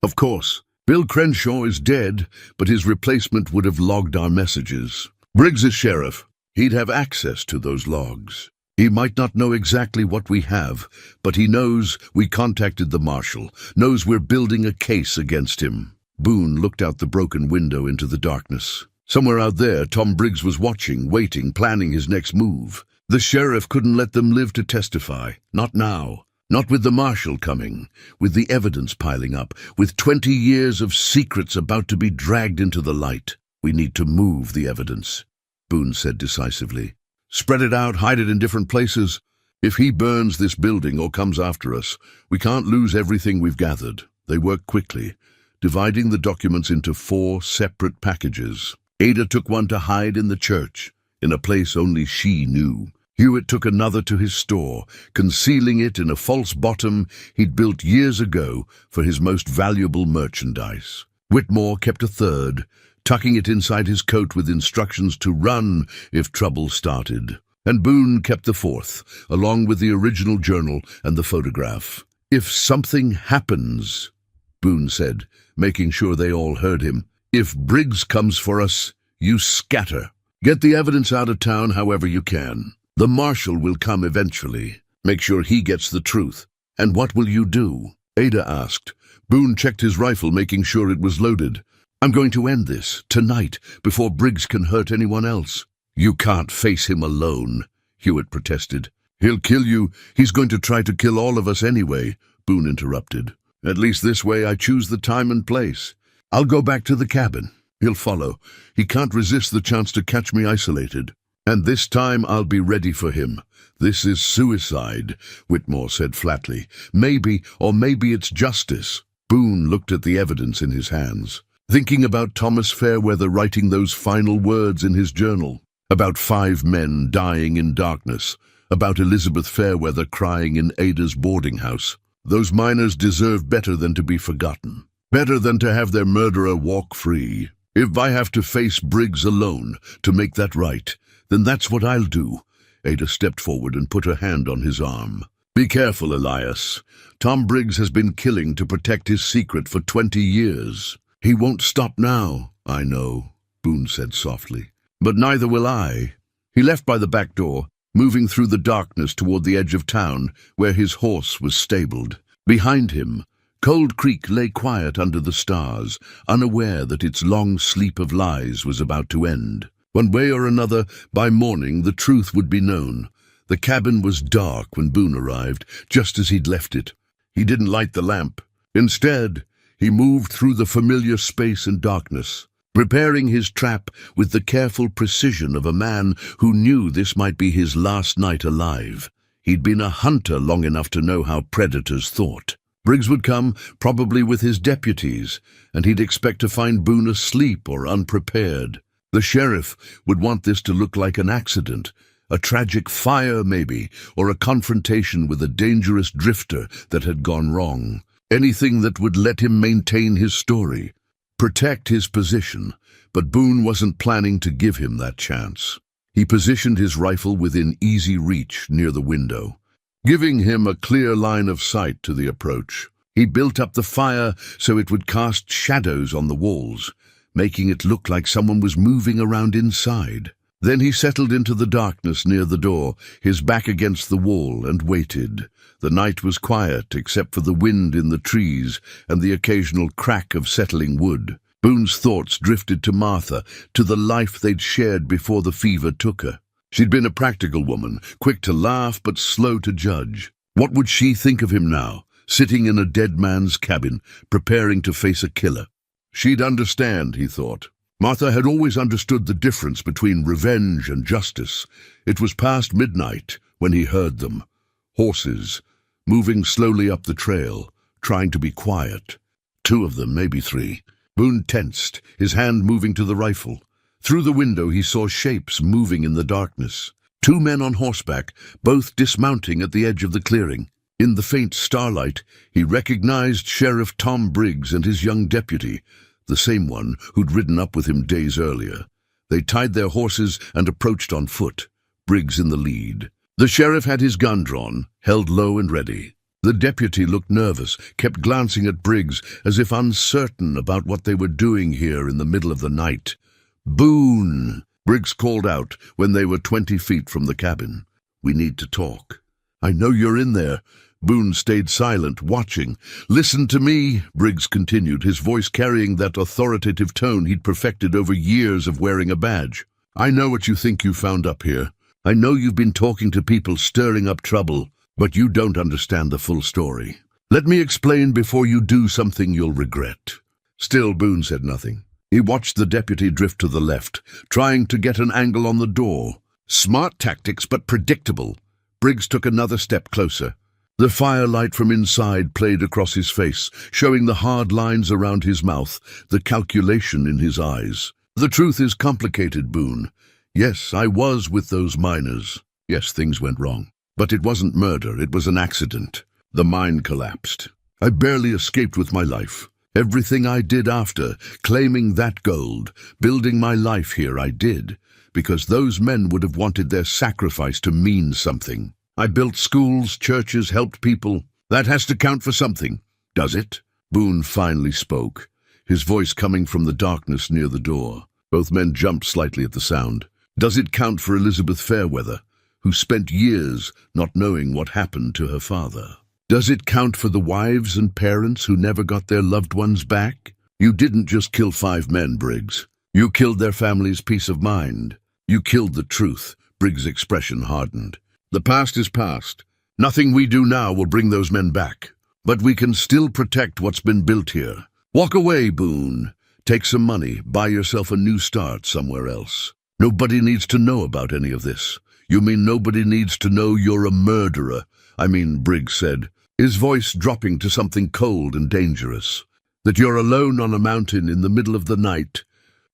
"Of course. Bill Crenshaw is dead, but his replacement would have logged our messages. Briggs is sheriff. He'd have access to those logs. He might not know exactly what we have, but he knows we contacted the marshal, knows we're building a case against him." Boone looked out the broken window into the darkness. Somewhere out there, Tom Briggs was watching, waiting, planning his next move. The sheriff couldn't let them live to testify. Not now. Not with the marshal coming, with the evidence piling up, with 20 years of secrets about to be dragged into the light. "We need to move the evidence," Boone said decisively. "Spread it out, hide it in different places. If he burns this building or comes after us, we can't lose everything we've gathered." They worked quickly, dividing the documents into 4 separate packages. Ada took one to hide in the church, in a place only she knew. Hewitt took another to his store, concealing it in a false bottom he'd built years ago for his most valuable merchandise. Whitmore kept a third, tucking it inside his coat with instructions to run if trouble started. And Boone kept the 4th, along with the original journal and the photograph. "If something happens," Boone said, making sure they all heard him, "if Briggs comes for us, you scatter. Get the evidence out of town however you can. The marshal will come eventually. Make sure he gets the truth." "And what will you do?" Ada asked. Boone checked his rifle, making sure it was loaded. "I'm going to end this, tonight, before Briggs can hurt anyone else." "You can't face him alone," Hewitt protested. "He'll kill you. He's going to try to kill all of us anyway," Boone interrupted. "At least this way I choose the time and place. I'll go back to the cabin. He'll follow. He can't resist the chance to catch me isolated. And this time I'll be ready for him. This is suicide," Whitmore said flatly. "Maybe, or maybe it's justice." Boone looked at the evidence in his hands, thinking about Thomas Fairweather writing those final words in his journal, about 5 men dying in darkness, about Elizabeth Fairweather crying in Ada's boarding house. Those miners deserve better than to be forgotten, better than to have their murderer walk free. "If I have to face Briggs alone to make that right, then that's what I'll do." Ada stepped forward and put her hand on his arm. "Be careful, Elias. Tom Briggs has been killing to protect his secret for 20 years. He won't stop now." "I know," Boone said softly. "But neither will I." He left by the back door, moving through the darkness toward the edge of town, where his horse was stabled. Behind him, Cold Creek lay quiet under the stars, unaware that its long sleep of lies was about to end. One way or another, by morning the truth would be known. The cabin was dark when Boone arrived, just as he'd left it. He didn't light the lamp. Instead, he moved through the familiar space and darkness, preparing his trap with the careful precision of a man who knew this might be his last night alive. He'd been a hunter long enough to know how predators thought. Briggs would come, probably with his deputies, and he'd expect to find Boone asleep or unprepared. The sheriff would want this to look like an accident, a tragic fire maybe, or a confrontation with a dangerous drifter that had gone wrong. Anything that would let him maintain his story, protect his position, but Boone wasn't planning to give him that chance. He positioned his rifle within easy reach near the window, giving him a clear line of sight to the approach. He built up the fire so it would cast shadows on the walls, making it look like someone was moving around inside. Then he settled into the darkness near the door, his back against the wall, and waited. The night was quiet, except for the wind in the trees and the occasional crack of settling wood. Boone's thoughts drifted to Martha, to the life they'd shared before the fever took her. She'd been a practical woman, quick to laugh but slow to judge. What would she think of him now, sitting in a dead man's cabin, preparing to face a killer? She'd understand, he thought. Martha had always understood the difference between revenge and justice. It was past midnight when he heard them. Horses, moving slowly up the trail, trying to be quiet. 2 of them, maybe 3. Boone tensed, his hand moving to the rifle. Through the window he saw shapes moving in the darkness. 2 men on horseback, both dismounting at the edge of the clearing. In the faint starlight, he recognized Sheriff Tom Briggs and his young deputy, the same one who'd ridden up with him days earlier. They tied their horses and approached on foot, Briggs in the lead. The sheriff had his gun drawn, held low and ready. The deputy looked nervous, kept glancing at Briggs as if uncertain about what they were doing here in the middle of the night. "Boone!" Briggs called out when they were 20 feet from the cabin. "We need to talk." "I know you're in there." Boone stayed silent, watching. "Listen to me," Briggs continued, his voice carrying that authoritative tone he'd perfected over years of wearing a badge. "I know what you think you found up here. I know you've been talking to people stirring up trouble, but you don't understand the full story. Let me explain before you do something you'll regret." Still, Boone said nothing. He watched the deputy drift to the left, trying to get an angle on the door. Smart tactics, but predictable. Briggs took another step closer. The firelight from inside played across his face, showing the hard lines around his mouth, the calculation in his eyes. "The truth is complicated, Boone. Yes, I was with those miners. Yes, things went wrong. But it wasn't murder, it was an accident. The mine collapsed. I barely escaped with my life. Everything I did after, claiming that gold, building my life here, I did, because those men would have wanted their sacrifice to mean something. I built schools, churches, helped people. That has to count for something, does it?" Boone finally spoke, his voice coming from the darkness near the door. Both men jumped slightly at the sound. "Does it count for Elizabeth Fairweather, who spent years not knowing what happened to her father? Does it count for the wives and parents who never got their loved ones back? You didn't just kill 5 men, Briggs. You killed their family's peace of mind. You killed the truth." Briggs' expression hardened. "The past is past. Nothing we do now will bring those men back. But we can still protect what's been built here. Walk away, Boone. Take some money, buy yourself a new start somewhere else. Nobody needs to know about any of this." "You mean nobody needs to know you're a murderer?" Briggs said, his voice dropping to something cold and dangerous. "That you're alone on a mountain in the middle of the night,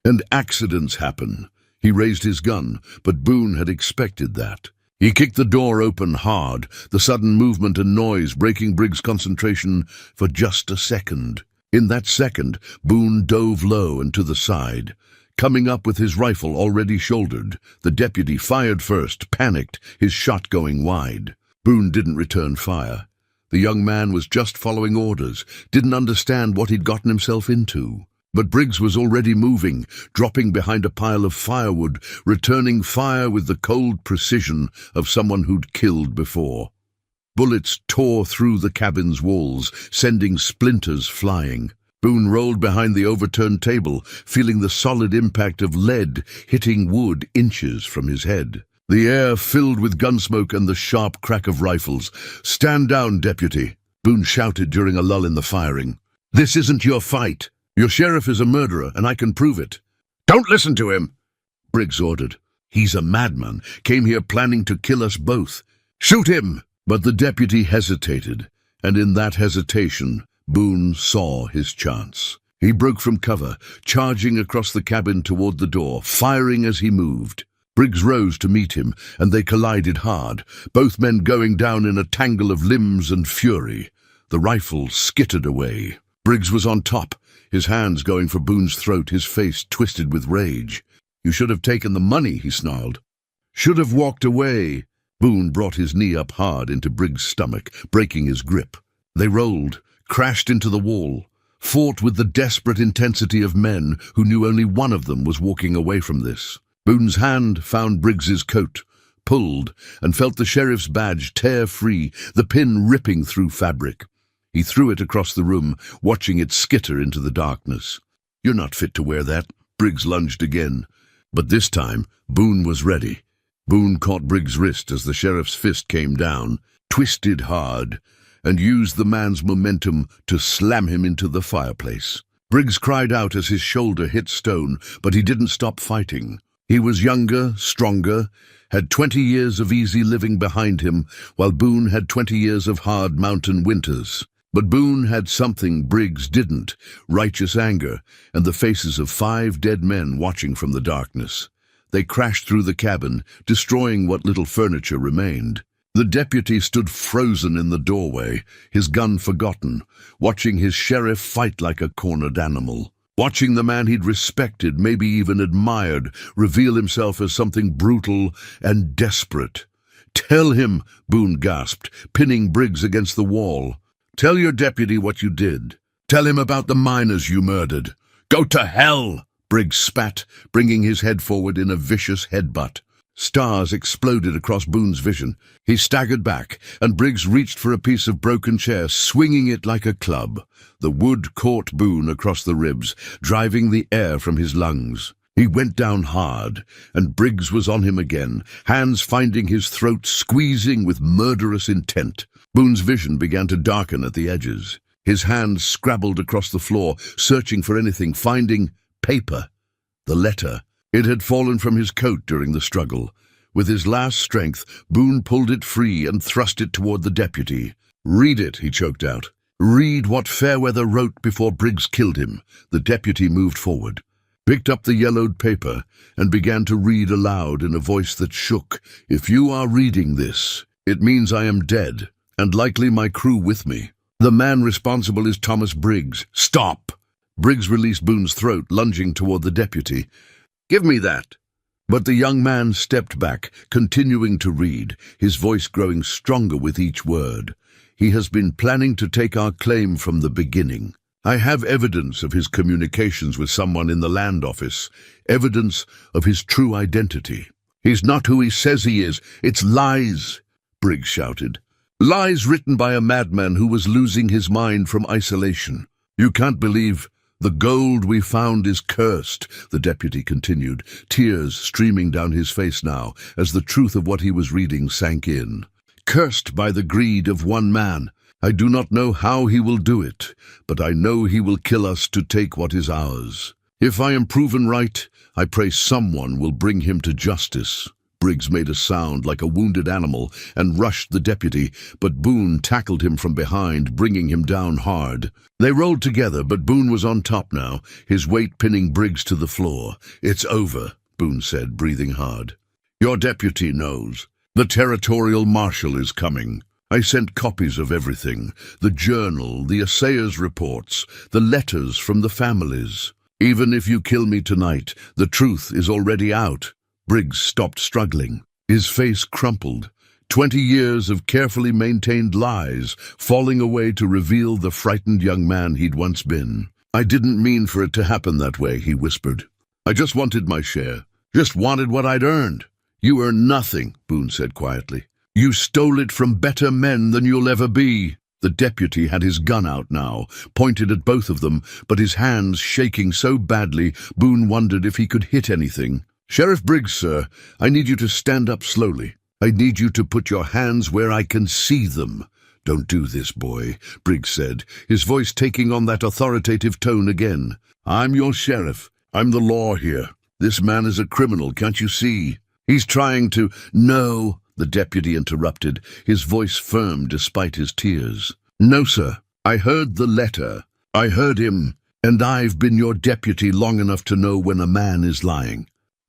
and accidents happen." He raised his gun, but Boone had expected that. He kicked the door open hard, the sudden movement and noise breaking Briggs' concentration for just a second. In that second, Boone dove low and to the side, coming up with his rifle already shouldered. The deputy fired first, panicked, his shot going wide. Boone didn't return fire. The young man was just following orders, didn't understand what he'd gotten himself into. But Briggs was already moving, dropping behind a pile of firewood, returning fire with the cold precision of someone who'd killed before. Bullets tore through the cabin's walls, sending splinters flying. Boone rolled behind the overturned table, feeling the solid impact of lead hitting wood inches from his head. The air filled with gunsmoke and the sharp crack of rifles. "Stand down, deputy," Boone shouted during a lull in the firing. "This isn't your fight. Your sheriff is a murderer, and I can prove it." "Don't listen to him," Briggs ordered. "He's a madman, came here planning to kill us both. Shoot him!" But the deputy hesitated, and in that hesitation, Boone saw his chance. He broke from cover, charging across the cabin toward the door, firing as he moved. Briggs rose to meet him, and they collided hard, both men going down in a tangle of limbs and fury. The rifle skittered away. Briggs was on top, his hands going for Boone's throat, his face twisted with rage. "You should have taken the money," he snarled. "Should have walked away." Boone brought his knee up hard into Briggs' stomach, breaking his grip. They rolled, crashed into the wall, fought with the desperate intensity of men who knew only one of them was walking away from this. Boone's hand found Briggs's coat, pulled, and felt the sheriff's badge tear free, the pin ripping through fabric. He threw it across the room, watching it skitter into the darkness. "You're not fit to wear that." Briggs lunged again. But this time, Boone was ready. Boone caught Briggs' wrist as the sheriff's fist came down, twisted hard, and used the man's momentum to slam him into the fireplace. Briggs cried out as his shoulder hit stone, but he didn't stop fighting. He was younger, stronger, had 20 years of easy living behind him, while Boone had 20 years of hard mountain winters. But Boone had something Briggs didn't: righteous anger, and the faces of 5 dead men watching from the darkness. They crashed through the cabin, destroying what little furniture remained. The deputy stood frozen in the doorway, his gun forgotten, watching his sheriff fight like a cornered animal. Watching the man he'd respected, maybe even admired, reveal himself as something brutal and desperate. "Tell him," Boone gasped, pinning Briggs against the wall. "Tell your deputy what you did. Tell him about the miners you murdered." "Go to hell!" Briggs spat, bringing his head forward in a vicious headbutt. Stars exploded across Boone's vision. He staggered back, and Briggs reached for a piece of broken chair, swinging it like a club. The wood caught Boone across the ribs, driving the air from his lungs. He went down hard, and Briggs was on him again, hands finding his throat, squeezing with murderous intent. Boone's vision began to darken at the edges. His hands scrabbled across the floor, searching for anything, finding paper. The letter. It had fallen from his coat during the struggle. With his last strength, Boone pulled it free and thrust it toward the deputy. "Read it," he choked out. "Read what Fairweather wrote before Briggs killed him." The deputy moved forward, picked up the yellowed paper, and began to read aloud in a voice that shook. "If you are reading this, it means I am dead, and likely my crew with me. The man responsible is Thomas Briggs." "Stop!" Briggs released Boone's throat, lunging toward the deputy. "Give me that." But the young man stepped back, continuing to read, his voice growing stronger with each word. "He has been planning to take our claim from the beginning. I have evidence of his communications with someone in the land office, evidence of his true identity. He's not who he says he is. It's lies," Briggs shouted. "Lies written by a madman who was losing his mind from isolation. You can't believe. The gold we found is cursed," the deputy continued, tears streaming down his face now as the truth of what he was reading sank in. "Cursed by the greed of one man. I do not know how he will do it, but I know he will kill us to take what is ours. If I am proven right, I pray someone will bring him to justice." Briggs made a sound like a wounded animal and rushed the deputy, but Boone tackled him from behind, bringing him down hard. They rolled together, but Boone was on top now, his weight pinning Briggs to the floor. "It's over," Boone said, breathing hard. "Your deputy knows. The territorial marshal is coming. I sent copies of everything, the journal, the assayer's reports, the letters from the families. Even if you kill me tonight, the truth is already out." Briggs stopped struggling. His face crumpled. 20 years of carefully maintained lies falling away to reveal the frightened young man he'd once been. "I didn't mean for it to happen that way," he whispered. "I just wanted my share. Just wanted what I'd earned." "You earned nothing," Boone said quietly. "You stole it from better men than you'll ever be." The deputy had his gun out now, pointed at both of them, but his hands shaking so badly, Boone wondered if he could hit anything. "Sheriff Briggs, sir, I need you to stand up slowly. I need you to put your hands where I can see them." "Don't do this, boy," Briggs said, his voice taking on that authoritative tone again. "I'm your sheriff. I'm the law here. This man is a criminal, can't you see? He's trying to—" "No," the deputy interrupted, his voice firm despite his tears. "No, sir. I heard the letter. I heard him, and I've been your deputy long enough to know when a man is lying.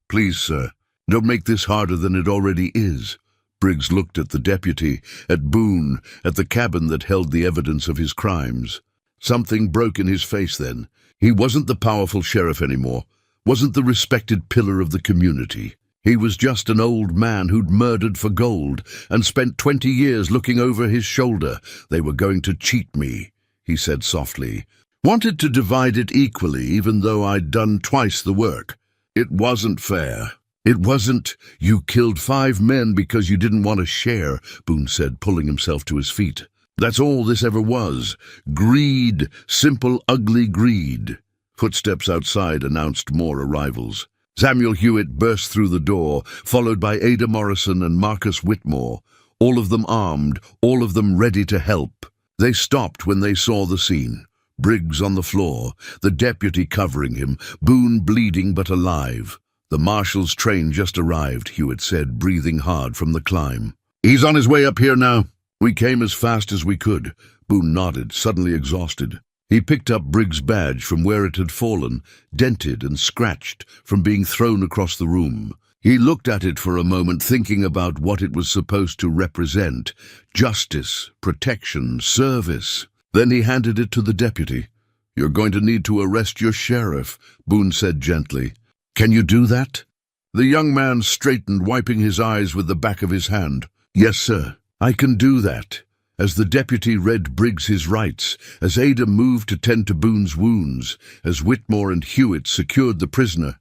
Please, sir, don't make this harder than it already is." Briggs looked at the deputy, at Boone, at the cabin that held the evidence of his crimes. Something broke in his face then. He wasn't the powerful sheriff anymore, wasn't the respected pillar of the community. He was just an old man who'd murdered for gold and spent 20 years looking over his shoulder. "They were going to cheat me," he said softly. Wanted to divide it equally, even though I'd done twice the work. It wasn't fair. It wasn't, you killed 5 men because you didn't want to share, Boone said, pulling himself to his feet. That's all this ever was. Greed, simple, ugly greed. Footsteps outside announced more arrivals. Samuel Hewitt burst through the door, followed by Ada Morrison and Marcus Whitmore, all of them armed, all of them ready to help. They stopped when they saw the scene. Briggs on the floor, the deputy covering him, Boone bleeding but alive. The marshal's train just arrived, Hewitt said, breathing hard from the climb. He's on his way up here now. We came as fast as we could. Boone nodded, suddenly exhausted. He picked up Briggs' badge from where it had fallen, dented and scratched from being thrown across the room. He looked at it for a moment, thinking about what it was supposed to represent. Justice, protection, service. Then he handed it to the deputy. You're going to need to arrest your sheriff, Boone said gently. Can you do that? The young man straightened, wiping his eyes with the back of his hand. Yes, sir, I can do that. As the deputy read Briggs his rights, as Ada moved to tend to Boone's wounds, as Whitmore and Hewitt secured the prisoner,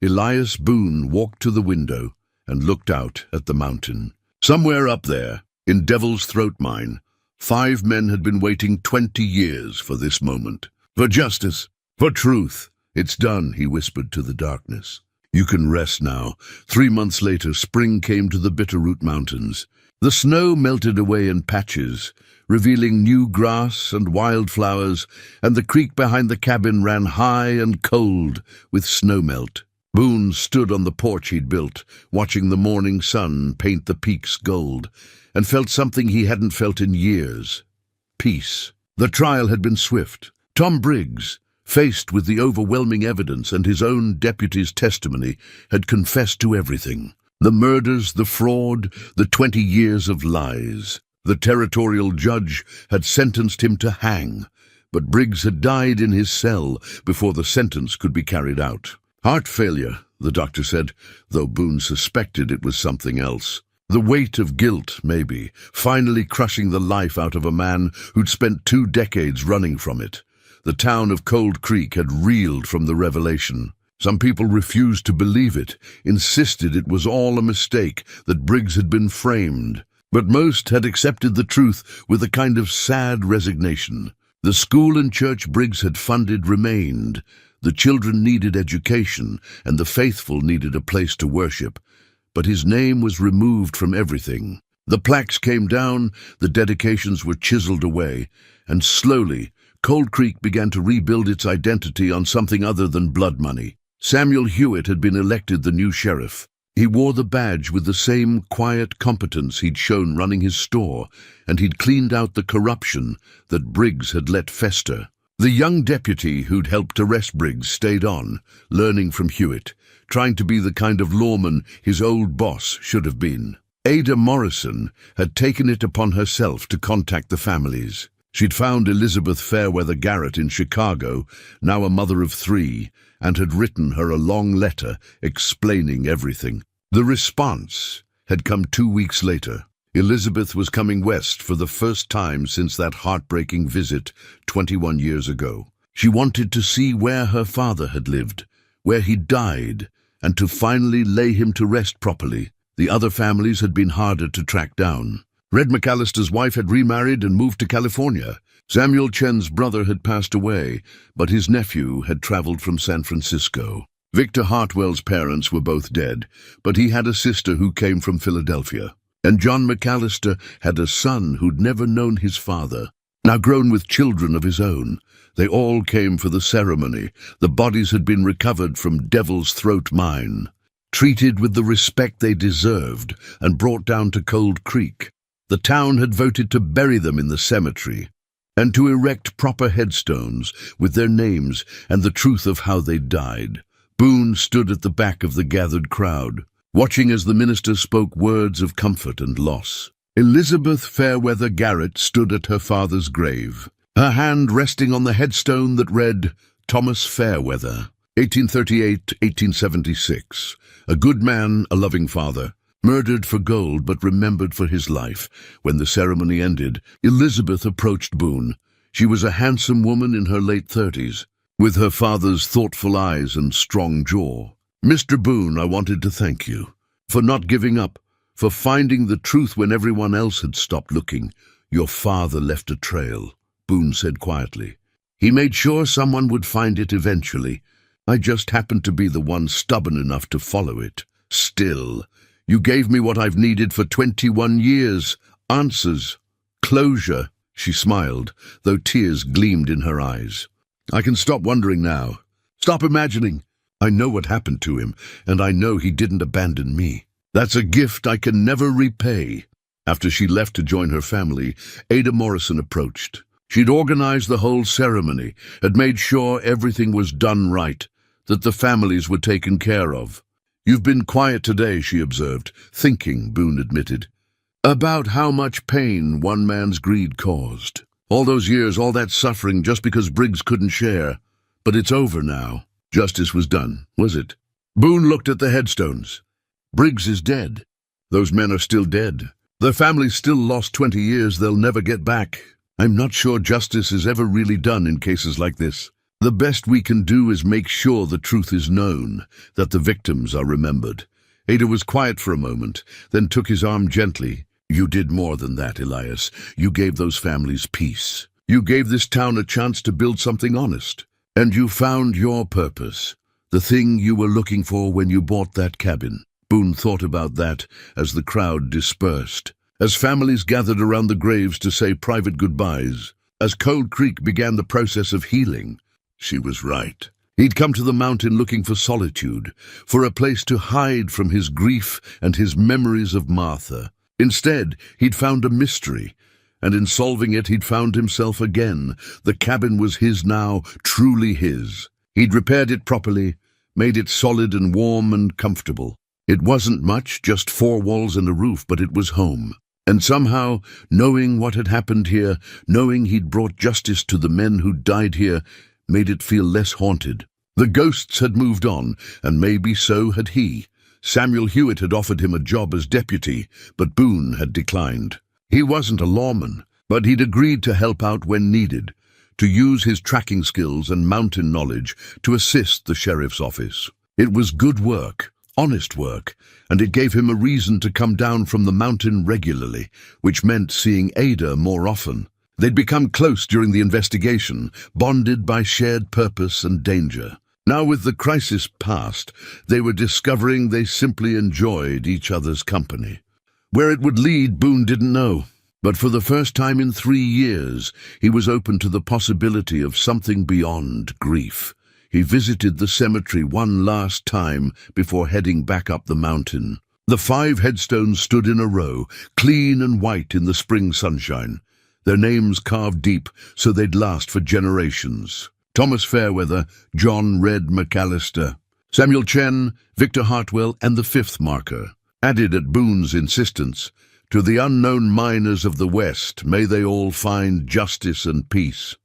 Elias Boone walked to the window and looked out at the mountain. Somewhere up there, in Devil's Throat Mine, 5 men had been waiting 20 years for this moment. For justice, for truth. It's done, he whispered to the darkness. You can rest now. 3 months later, spring came to the Bitterroot Mountains. The snow melted away in patches, revealing new grass and wildflowers, and the creek behind the cabin ran high and cold with snowmelt. Boone stood on the porch he'd built, watching the morning sun paint the peaks gold, and felt something he hadn't felt in years. Peace. The trial had been swift. Tom Briggs, faced with the overwhelming evidence and his own deputy's testimony, had confessed to everything. The murders, the fraud, the 20 years of lies. The territorial judge had sentenced him to hang, but Briggs had died in his cell before the sentence could be carried out. Heart failure, the doctor said, though Boone suspected it was something else. The weight of guilt, maybe, finally crushing the life out of a man who'd spent 2 decades running from it. The town of Cold Creek had reeled from the revelation. Some people refused to believe it, insisted it was all a mistake, that Briggs had been framed. But most had accepted the truth with a kind of sad resignation. The school and church Briggs had funded remained. The children needed education, and the faithful needed a place to worship. But his name was removed from everything. The plaques came down, the dedications were chiseled away, and slowly, Cold Creek began to rebuild its identity on something other than blood money. Samuel Hewitt had been elected the new sheriff. He wore the badge with the same quiet competence he'd shown running his store, and he'd cleaned out the corruption that Briggs had let fester. The young deputy who'd helped arrest Briggs stayed on, learning from Hewitt, trying to be the kind of lawman his old boss should have been. Ada Morrison had taken it upon herself to contact the families. She'd found Elizabeth Fairweather Garrett in Chicago, now a mother of 3, and had written her a long letter explaining everything. The response had come 2 weeks later. Elizabeth was coming west for the first time since that heartbreaking visit 21 years ago. She wanted to see where her father had lived, where he'd died, and to finally lay him to rest properly. The other families had been harder to track down. Red McAllister's wife had remarried and moved to California. Samuel Chen's brother had passed away, but his nephew had traveled from San Francisco. Victor Hartwell's parents were both dead, but he had a sister who came from Philadelphia. And John McAllister had a son who'd never known his father. Now grown with children of his own, they all came for the ceremony. The bodies had been recovered from Devil's Throat Mine, treated with the respect they deserved, and brought down to Cold Creek. The town had voted to bury them in the cemetery, and to erect proper headstones with their names and the truth of how they died. Boone stood at the back of the gathered crowd, watching as the minister spoke words of comfort and loss. Elizabeth Fairweather Garrett stood at her father's grave, her hand resting on the headstone that read, Thomas Fairweather, 1838-1876, a good man, a loving father, murdered for gold but remembered for his life. When the ceremony ended, Elizabeth approached Boone. She was a handsome woman in her late 30s, with her father's thoughtful eyes and strong jaw. "Mr. Boone, I wanted to thank you for not giving up, for finding the truth when everyone else had stopped looking. Your father left a trail," Boone said quietly. "He made sure someone would find it eventually. I just happened to be the one stubborn enough to follow it. Still, you gave me what I've needed for 21 years. Answers. Closure." She smiled, though tears gleamed in her eyes. "I can stop wondering now. Stop imagining. I know what happened to him, and I know he didn't abandon me. That's a gift I can never repay." After she left to join her family, Ada Morrison approached. She'd organized the whole ceremony, had made sure everything was done right, that the families were taken care of. "You've been quiet today," she observed, thinking, Boone admitted, about how much pain one man's greed caused. All those years, all that suffering, just because Briggs couldn't share. But it's over now. Justice was done, was it? Boone looked at the headstones. Briggs is dead. Those men are still dead. Their families still lost 20 years they'll never get back. I'm not sure justice is ever really done in cases like this. The best we can do is make sure the truth is known, that the victims are remembered. Ada was quiet for a moment, then took his arm gently. "You did more than that, Elias. You gave those families peace. You gave this town a chance to build something honest. And you found your purpose, the thing you were looking for when you bought that cabin." Boone thought about that as the crowd dispersed, as families gathered around the graves to say private goodbyes, as Cold Creek began the process of healing. She was right. He'd come to the mountain looking for solitude, for a place to hide from his grief and his memories of Martha. Instead, he'd found a mystery, and in solving it he'd found himself again. The cabin was his now, truly his. He'd repaired it properly, made it solid and warm and comfortable. It wasn't much, just 4 walls and a roof, but it was home. And somehow, knowing what had happened here, knowing he'd brought justice to the men who died here, made it feel less haunted. The ghosts had moved on, and maybe so had he. Samuel Hewitt had offered him a job as deputy, but Boone had declined. He wasn't a lawman, but he'd agreed to help out when needed, to use his tracking skills and mountain knowledge to assist the sheriff's office. It was good work, honest work, and it gave him a reason to come down from the mountain regularly, which meant seeing Ada more often. They'd become close during the investigation, bonded by shared purpose and danger. Now, with the crisis past, they were discovering they simply enjoyed each other's company. Where it would lead, Boone didn't know. But for the first time in 3 years, he was open to the possibility of something beyond grief. He visited the cemetery one last time before heading back up the mountain. The 5 headstones stood in a row, clean and white in the spring sunshine, their names carved deep so they'd last for generations. Thomas Fairweather, John Red McAllister, Samuel Chen, Victor Hartwell, and the 5th marker. Added at Boone's insistence, "To the unknown miners of the West, may they all find justice and peace."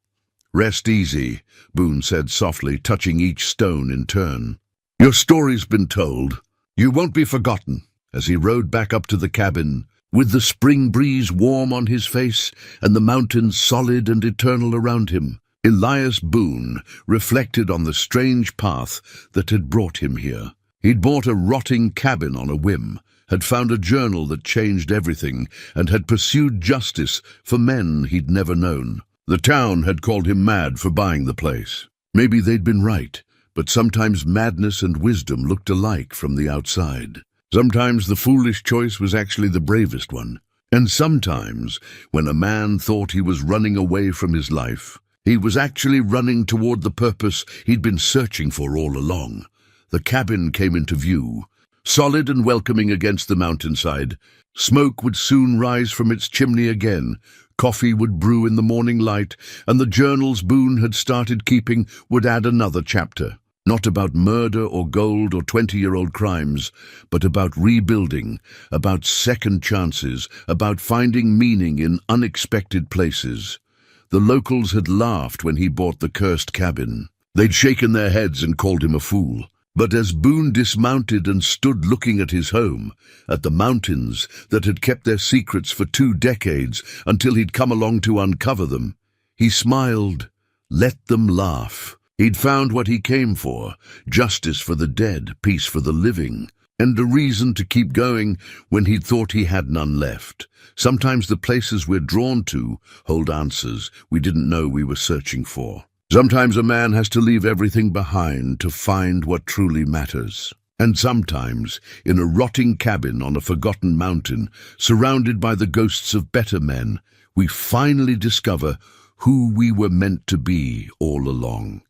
"Rest easy," Boone said softly, touching each stone in turn. "Your story's been told. You won't be forgotten." As he rode back up to the cabin, with the spring breeze warm on his face and the mountains solid and eternal around him, Elias Boone reflected on the strange path that had brought him here. He'd bought a rotting cabin on a whim, had found a journal that changed everything, and had pursued justice for men he'd never known. The town had called him mad for buying the place. Maybe they'd been right, but sometimes madness and wisdom looked alike from the outside. Sometimes the foolish choice was actually the bravest one. And sometimes, when a man thought he was running away from his life, he was actually running toward the purpose he'd been searching for all along. The cabin came into view, solid and welcoming against the mountainside. Smoke would soon rise from its chimney again. Coffee would brew in the morning light, and the journals Boone had started keeping would add another chapter. Not about murder or gold or 20-year-old crimes, but about rebuilding, about second chances, about finding meaning in unexpected places. The locals had laughed when he bought the cursed cabin. They'd shaken their heads and called him a fool. But as Boone dismounted and stood looking at his home, at the mountains that had kept their secrets for 2 decades until he'd come along to uncover them, He smiled. Let them laugh. He'd found what he came for, justice for the dead, peace for the living, and a reason to keep going when he'd thought he had none left. Sometimes the places we're drawn to hold answers we didn't know we were searching for. Sometimes a man has to leave everything behind to find what truly matters. And sometimes, in a rotting cabin on a forgotten mountain, surrounded by the ghosts of better men, we finally discover who we were meant to be all along.